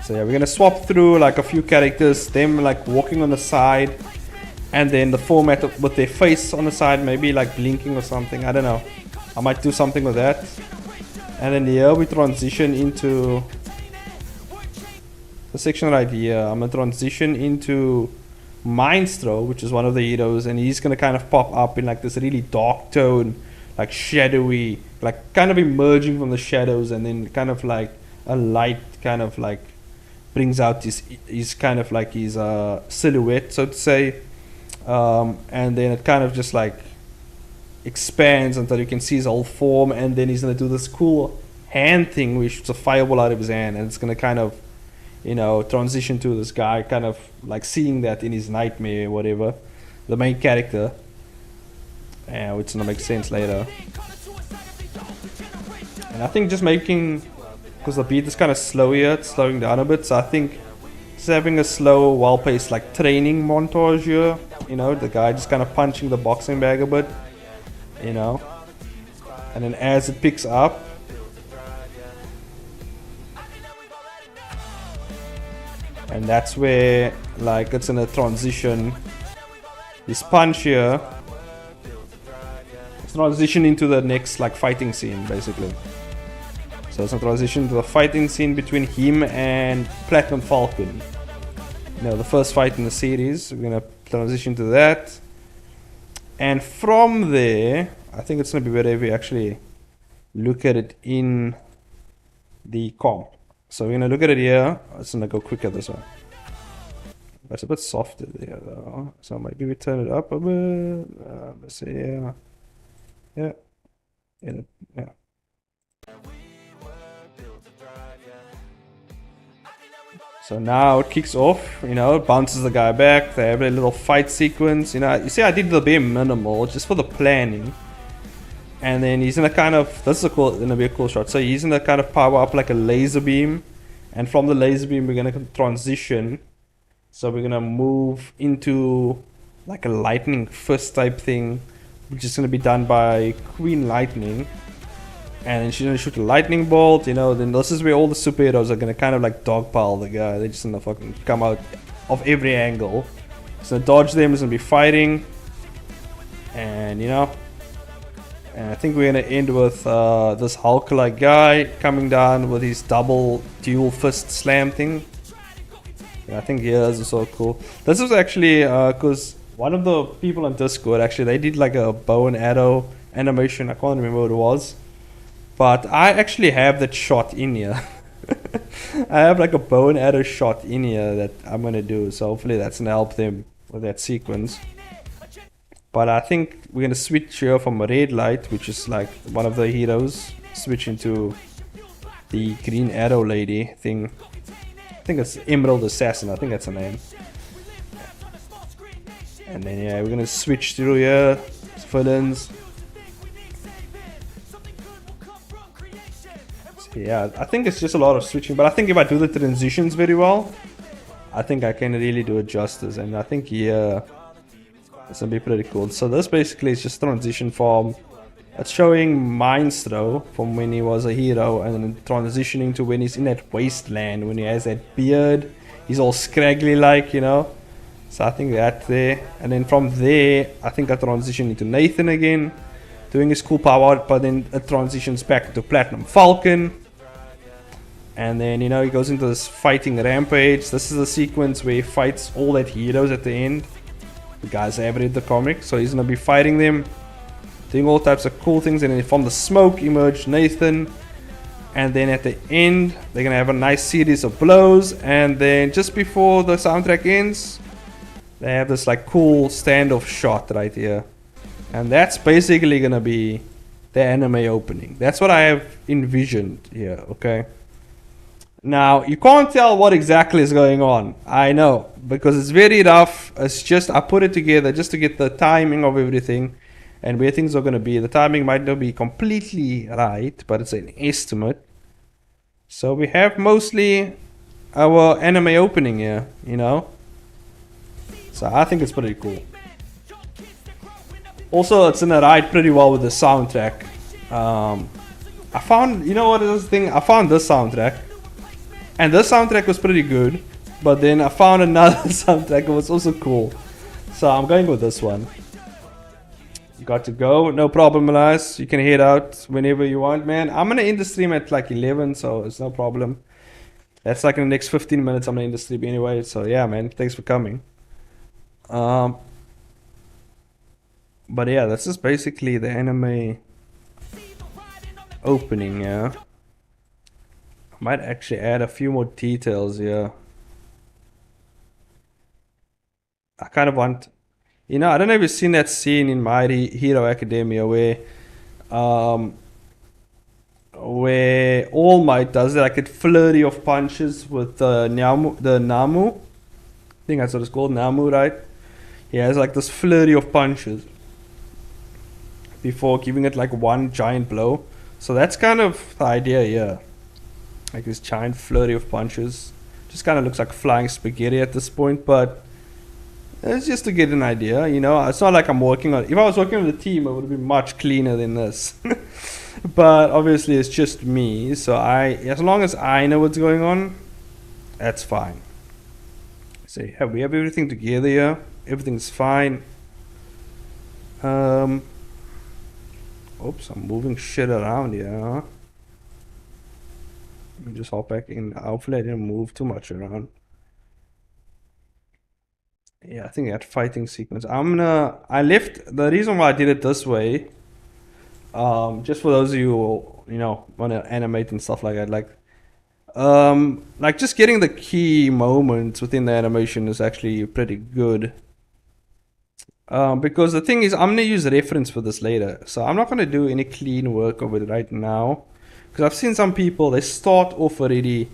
So yeah, we're gonna swap through like a few characters, them like walking on the side, and then the format with their face on the side, maybe like blinking or something. I don't know. I might do something with that. And then here we transition into the section right here. I'm gonna transition into Minstrel, which is one of the heroes, and he's gonna kind of pop up in like this really dark tone, like shadowy, like kind of emerging from the shadows, and then kind of like a light kind of like brings out his kind of like his silhouette, so to say. And then it kind of just like expands until you can see his whole form, and then he's gonna do this cool hand thing which is a fireball out of his hand, and it's gonna kind of, you know, transition to this guy kind of like seeing that in his nightmare or whatever, the main character, which is gonna make sense later. And I think just making, because the beat is kind of slow here, it's slowing down a bit, so I think just having a slow, well-paced like training montage here, you know, the guy just kind of punching the boxing bag a bit. you know. And then as it picks up, and that's where like it's in a transition. This punch here, it's transitioning to the next like fighting scene basically. So it's a transition to the fighting scene between him and Platinum Falcon. You know, the first fight in the series. We're gonna transition to that. And from there, I think it's gonna be better if we actually look at it in the comp. So we're gonna look at it here. It's gonna go quicker this one. It's a bit softer there though. So maybe we turn it up a bit. Let's see, yeah. Yeah. Yeah. So now it kicks off, you know, it bounces the guy back, they have a little fight sequence, you know. You see I did the bare minimal, just for the planning. And then he's in a kind of, this is gonna be a cool shot. So he's in a kind of power up like a laser beam. And from the laser beam we're gonna transition. So we're gonna move into like a lightning fist type thing, which is gonna be done by Queen Lightning. And then she's gonna shoot a lightning bolt, you know. Then this is where all the superheroes are gonna kind of like dogpile the guy. They're just gonna fucking come out of every angle. So dodge them, is gonna be fighting. And you know. And I think we're gonna end with this Hulk-like guy coming down with his double dual fist slam thing. Yeah, I think yeah, this is so cool. This was actually because one of the people on Discord actually they did like a bow and arrow animation. I can't remember what it was. But I actually have that shot in here. I have like a bow and arrow shot in here that I'm gonna do. So hopefully that's gonna help them with that sequence. But I think we're gonna switch here from a red light, which is like one of the heroes, switch into the green arrow lady thing. I think it's Emerald Assassin, I think that's her name. And then yeah, we're gonna switch through here, villains. Yeah, I think it's just a lot of switching, but I think if I do the transitions very well, I think I can really do it justice, and I think yeah, it's gonna be pretty cool. So this basically is just transition from, it's showing Mindstro from when he was a hero, and then transitioning to when he's in that wasteland, when he has that beard, he's all scraggly like, you know. So I think that there, and then from there, I think I transition into Nathan again, doing his cool power, but then it transitions back to Platinum Falcon. And then, you know, he goes into this fighting rampage. This is a sequence where he fights all that heroes at the end. The guys have read the comic, so he's gonna be fighting them, doing all types of cool things. And then from the smoke emerged Nathan. And then at the end, they're gonna have a nice series of blows. And then just before the soundtrack ends, they have this like cool standoff shot right here. And that's basically gonna be the anime opening. That's what I have envisioned here, okay? Now, you can't tell what exactly is going on. I know, because it's very rough. It's just, I put it together just to get the timing of everything and where things are going to be. The timing might not be completely right, but it's an estimate. So we have mostly our anime opening here, you know. So I think it's pretty cool. Also, it's in a ride pretty well with the soundtrack. I found, you know what is this thing? I found this soundtrack. And this soundtrack was pretty good, but then I found another soundtrack that was also cool. So I'm going with this one. You got to go, no problem, Elias. You can head out whenever you want, man. I'm gonna end the stream at like 11, so it's no problem. That's like in the next 15 minutes I'm gonna end the stream anyway. So yeah, man, thanks for coming. But yeah, this is basically the anime opening, yeah. Might actually add a few more details here. I kind of want, you know, I don't know if you've seen that scene in My Hero Academia where All Might does like a flurry of punches with the Namu. I think that's what it's called, Namu, right? He has like this flurry of punches before giving it like one giant blow. So that's kind of the idea here. Like this giant flurry of punches. Just kind of looks like flying spaghetti at this point, but It's just to get an idea, you know. It's not like I'm working on. If I was working on the team, it would be much cleaner than this. But obviously, it's just me. So as long as I know what's going on, that's fine. So yeah, we have everything together here. Everything's fine. Oops, I'm moving shit around here. Huh? Let me just hop back in. Hopefully, I didn't move too much around. Yeah, I think that fighting sequence. I left the reason why I did it this way. Just for those of you who, you know, want to animate and stuff like that, like just getting the key moments within the animation is actually pretty good. Because the thing is, I'm gonna use reference for this later, so I'm not gonna do any clean work of it right now. Because I've seen some people, they start off already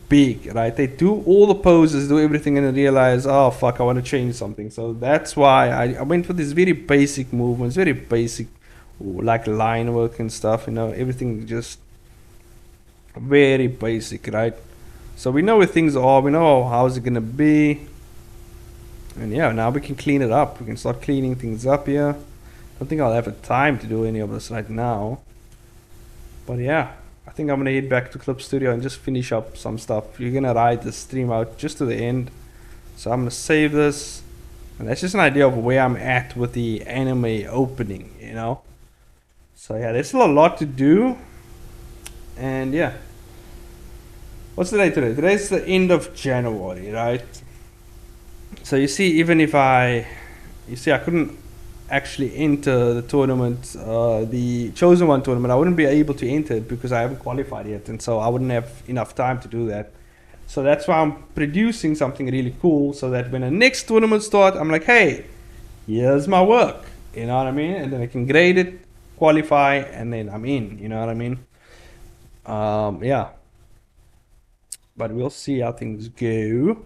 big, right? They do all the poses, do everything, and then realize, oh fuck, I want to change something. So that's why I went for these very basic movements, very basic, like line work and stuff. You know, everything just very basic, right? So we know where things are. We know how's it gonna be, and yeah, now we can clean it up. We can start cleaning things up here. I don't think I'll have the time to do any of this right now, but yeah. I think I'm gonna head back to Clip Studio and just finish up some stuff. You're gonna ride the stream out just to the end. So I'm gonna save this. And that's just an idea of where I'm at with the anime opening, you know? So yeah, there's still a lot to do. And yeah. What's the date today? Today's the end of January, right? So you see, even if I couldn't actually enter the tournament, the chosen one tournament. I wouldn't be able to enter it because I haven't qualified yet, and so I wouldn't have enough time to do that. So that's why I'm producing something really cool, so that when the next tournament starts, I'm like, hey, here's my work, you know what I mean? And then I can grade it, qualify, and then I'm in, you know what I mean? Yeah. But we'll see how things go.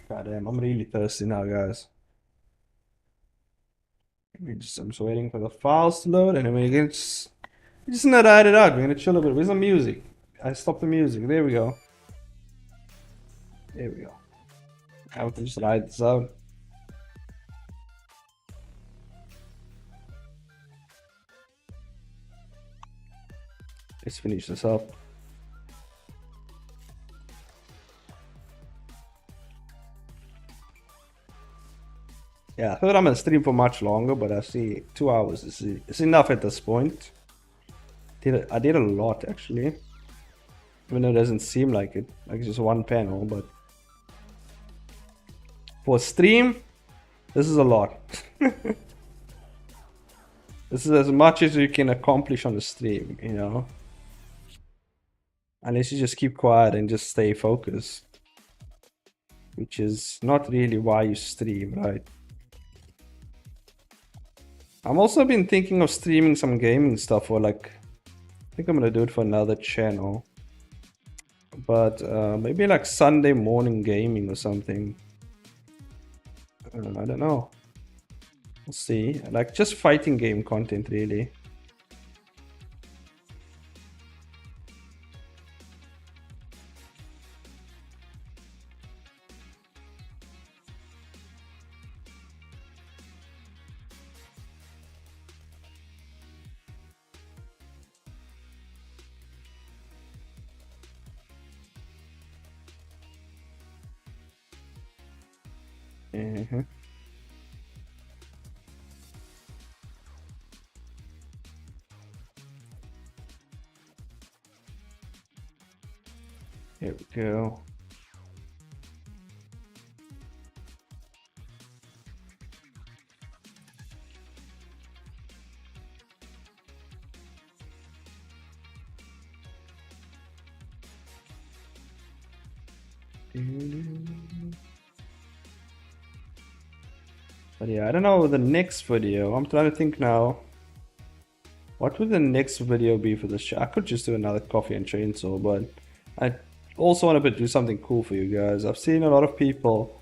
God damn, I'm really thirsty now, guys. I'm just waiting for the files to load, and then we're just gonna ride it out. We're gonna chill a bit. Where's the music? I stopped the music. There we go. There we go. Now we can just ride this out. Let's finish this up. Yeah, I thought I'm gonna stream for much longer, but I see 2 hours is enough at this point. I did a lot actually, even though it doesn't seem like it. Like it's just one panel, but for a stream, this is a lot. This is as much as you can accomplish on the stream, you know. Unless you just keep quiet and just stay focused, which is not really why you stream, right? I'm also been thinking of streaming some gaming stuff, or like, I think I'm gonna do it for another channel, but maybe like Sunday morning gaming or something. I don't know. We'll see. Like just fighting game content, really. Here we go. But yeah, I don't know the next video. I'm trying to think now. What would the next video be for this show? I could just do another coffee and chainsaw, but I also want to do something cool for you guys. I've seen a lot of people.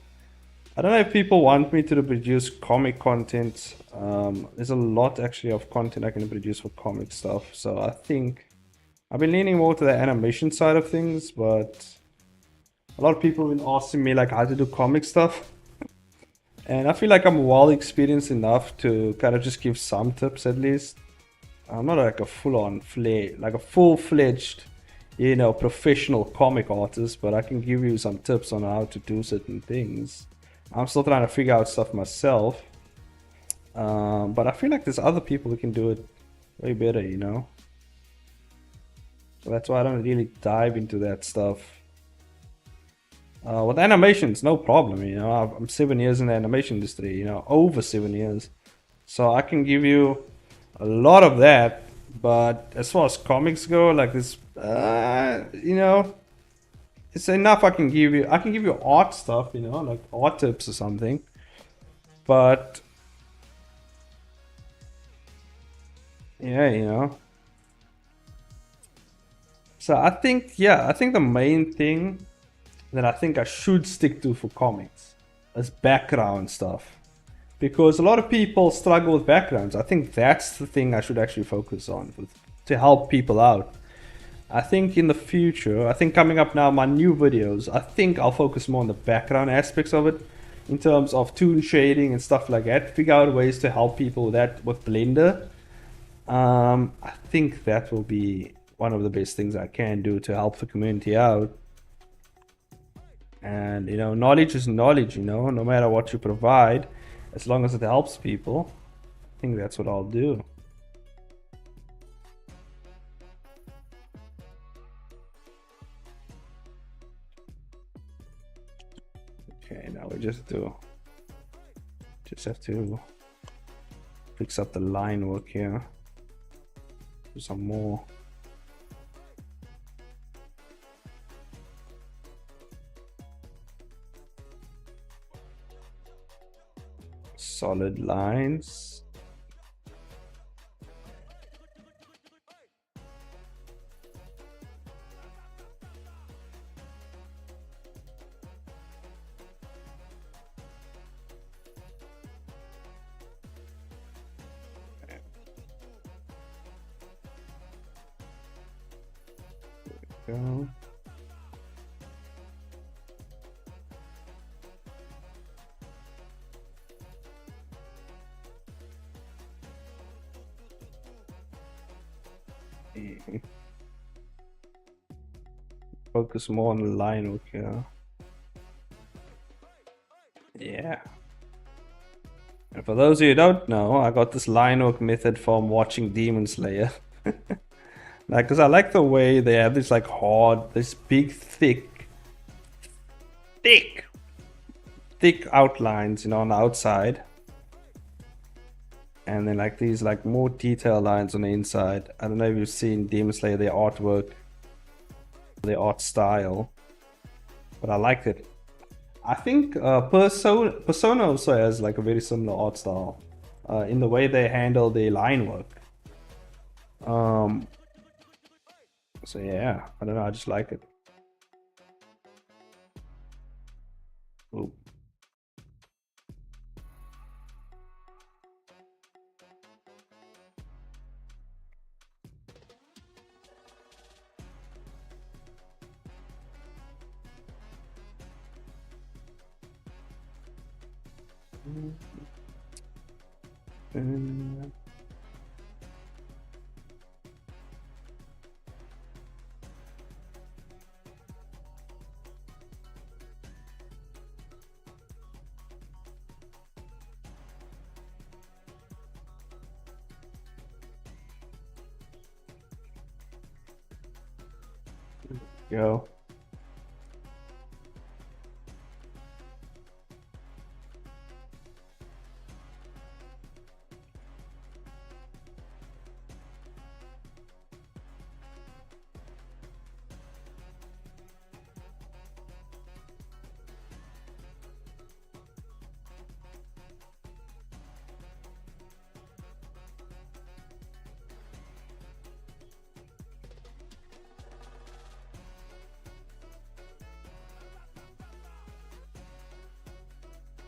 I don't know if people want me to produce comic content. There's a lot actually of content I can produce for comic stuff. So I think I've been leaning more to the animation side of things, but a lot of people have been asking me like how to do comic stuff. And I feel like I'm well experienced enough to kind of just give some tips at least. I'm not like a full-fledged, professional comic artist, but I can give you some tips on how to do certain things. I'm still trying to figure out stuff myself. But I feel like there's other people who can do it way better, So that's why I don't really dive into that stuff. With animations, no problem, I'm 7 years in the animation industry, over 7 years. So I can give you a lot of that, but as far as comics go, like this, it's enough I can give you. I can give you art stuff, like art tips or something. But yeah, So I think the main thing that I think I should stick to for comics is background stuff. Because a lot of people struggle with backgrounds. I think that's the thing I should actually focus on to help people out. I think in the future, I think coming up now, my new videos, I think I'll focus more on the background aspects of it in terms of toon shading and stuff like that. Figure out ways to help people with that with Blender. I think that will be one of the best things I can do to help the community out. And knowledge is knowledge, no matter what you provide, as long as it helps people, I think that's what I'll do. Okay, now we just have to fix up the line work here. Do some more. Solid lines. There we go. Focus more on the line work here. Yeah. And for those of you who don't know, I got this line work method from watching Demon Slayer. Like, cause I like the way they have this this big, thick outlines, on the outside. And then like these more detailed lines on the inside. I don't know if you've seen Demon Slayer, their artwork, their art style, but I like it. I think Persona also has like a very similar art style in the way they handle their line work. So yeah, I don't know, I just like it. Ooh. Go.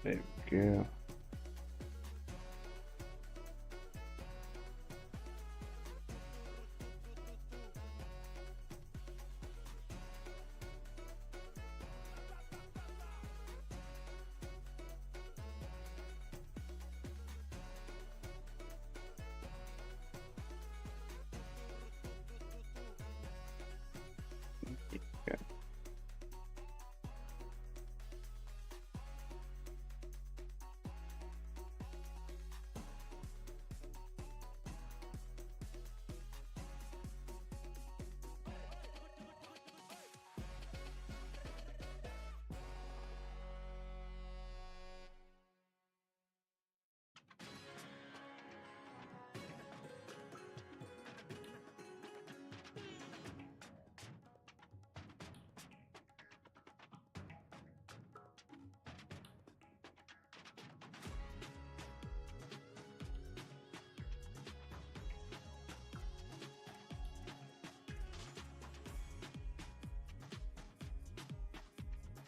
There we go.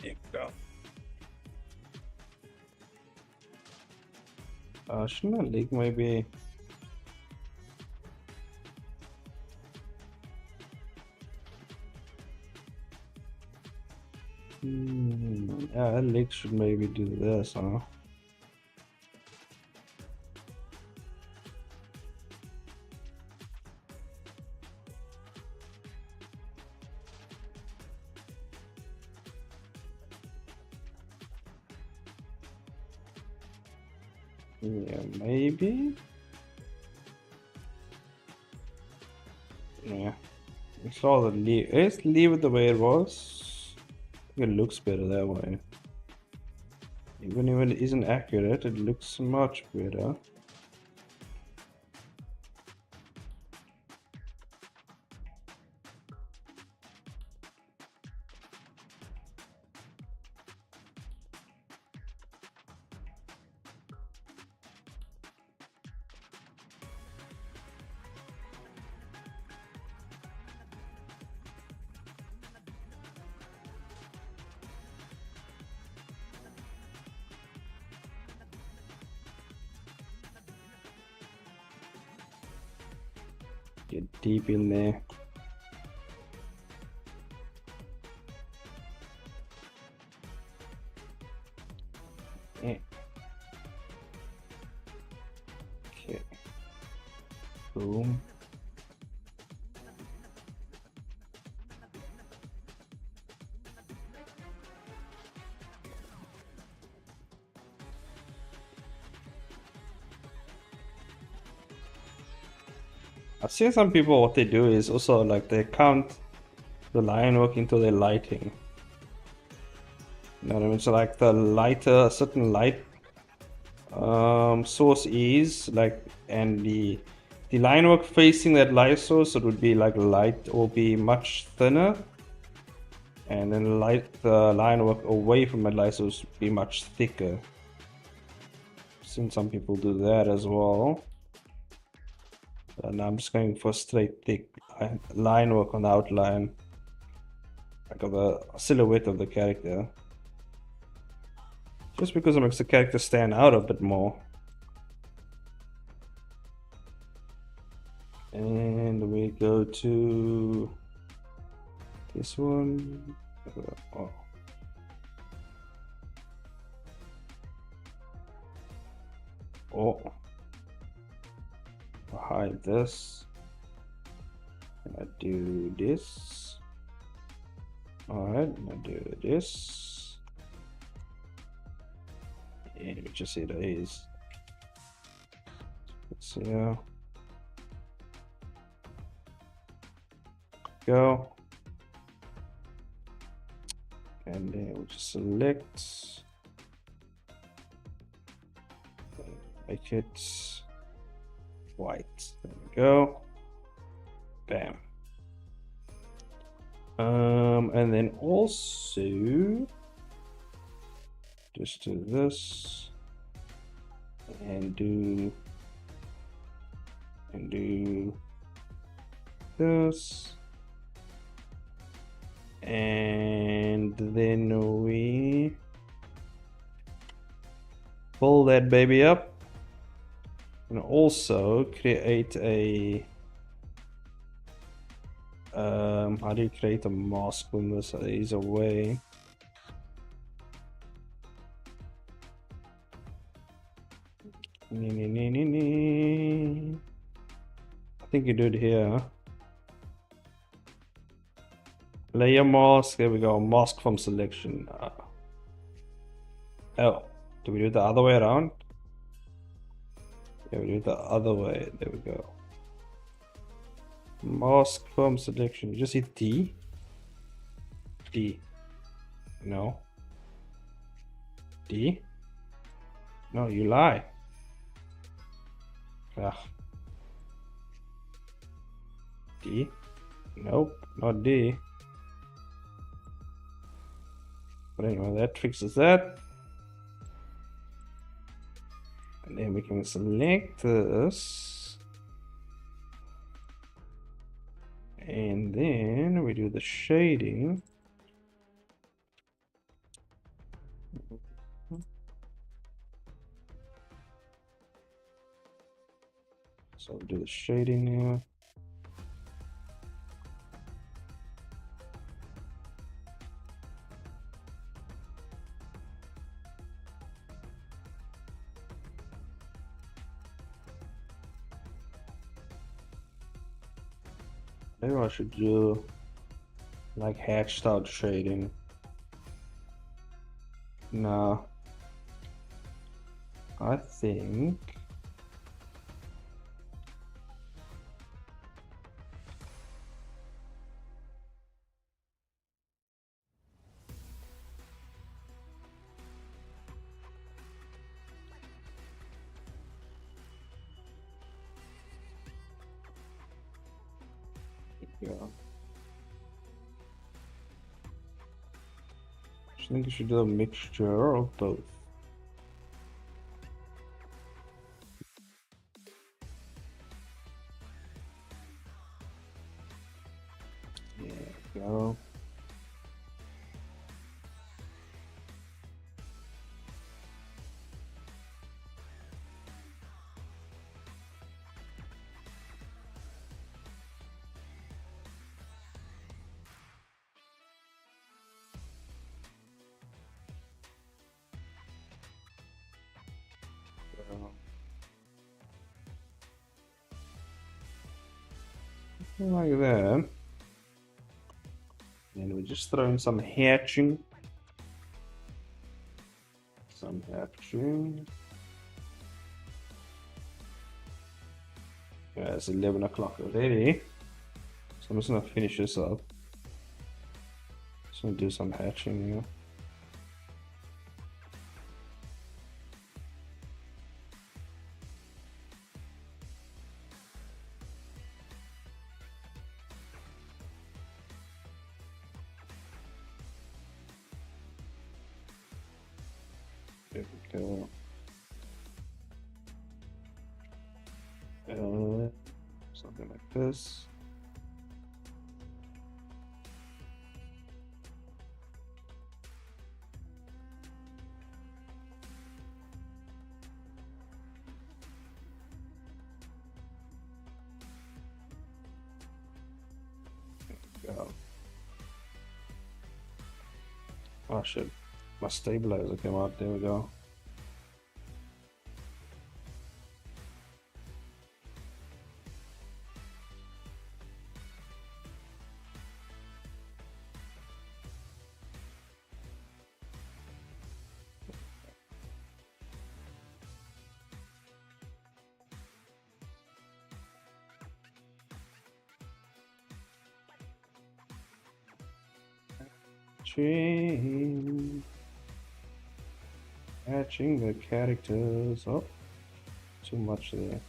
There we go. Shouldn't I leak maybe? Yeah, that leak should maybe do this, huh? Yeah, maybe. Yeah. It's all the leave. Let's leave it the way it was. I think it looks better that way. Even if it isn't accurate, it looks much better. Get deep in there. Yeah. Okay. Boom. I've seen some people, what they do is also like they count the line work into their lighting. You know what I mean? So like the lighter, certain light source is like, and the line work facing that light source, it would be like light or be much thinner, and then the line work away from the light source would be much thicker. I've seen some people do that as well. And I'm just going for straight thick line work on the outline, like of the silhouette of the character, just because it makes the character stand out a bit more. And we go to this one. Oh. Oh. Hide this. And I do this. Alright, and I do this. And we just see these. Let's see how. Go. And then we'll just select. Make it white. There we go. Bam. And then also just do this and do this, and then we pull that baby up. And also create a how do you create a mask when this is away? I think you do it here. Layer mask, there we go, mask from selection. Oh, do we do it the other way around? Yeah, we do it the other way. There we go. Mask from selection. You just hit D. D. No. D. No, you lie. Ugh. D. Nope, not D. But anyway, that fixes that. And then we can select this. And then we do the shading. So do the shading here. Maybe I should do like hatched out shading. No. I think yeah. I think you should do a mixture of both. Yeah, go. Like that. And we just throw in some hatching. Some hatching. Yeah, it's 11 o'clock already. So I'm just gonna finish this up. Just gonna do some hatching here. There we go. Something like this. Go. Oh shit, my stabilizer came out. There we go. Hatching the characters. Oh, too much there.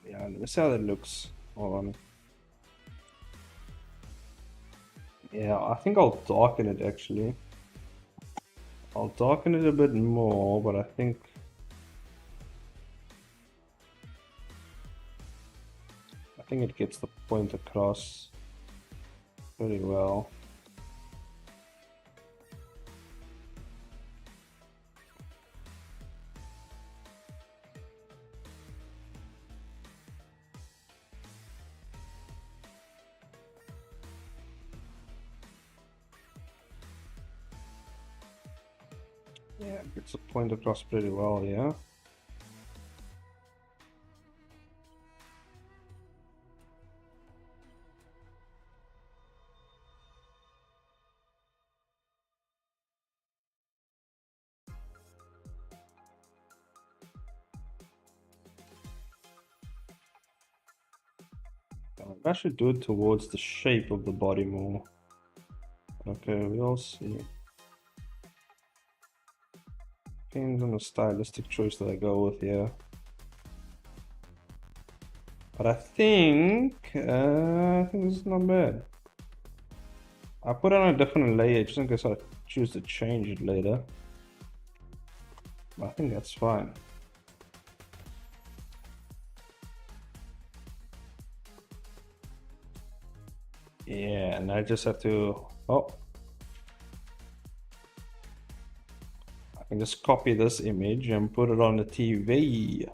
Yeah, let me see how that looks. Hold on. Yeah, I think I'll darken it actually. I'll darken it a bit more, but I think it gets the point across pretty well. Yeah, it gets the point across pretty well, yeah. I should do it towards the shape of the body more. Okay, we'll see. Depends on the stylistic choice that I go with here. But I think this is not bad. I put it on a different layer just in case I choose to change it later. But I think that's fine. Yeah, and I just have to, oh. I can just copy this image and put it on the TV.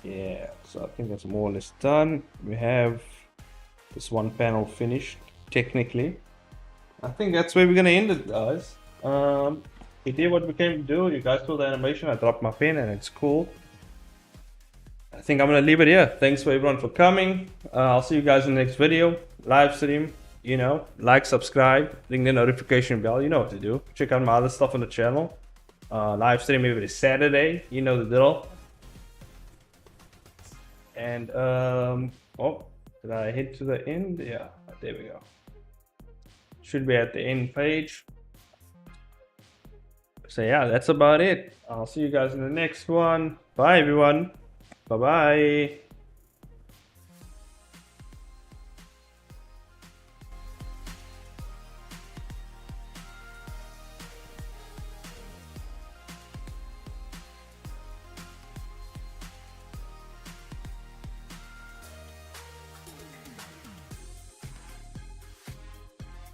Yeah, so I think that's more or less done. We have this one panel finished, technically. I think that's where we're gonna end it, guys. We did what we came to do. You guys saw the animation. I dropped my pen and it's cool. I think I'm gonna leave it here. Thanks for everyone for coming. I'll see you guys in the next video. Live stream, you know, like, subscribe, ring the notification bell. You know what to do. Check out my other stuff on the channel. Live stream every Saturday. You know the drill. And oh, did I head to the end? Yeah, there we go. Should be at the end page. So yeah, that's about it. I'll see you guys in the next one. Bye everyone. Bye bye.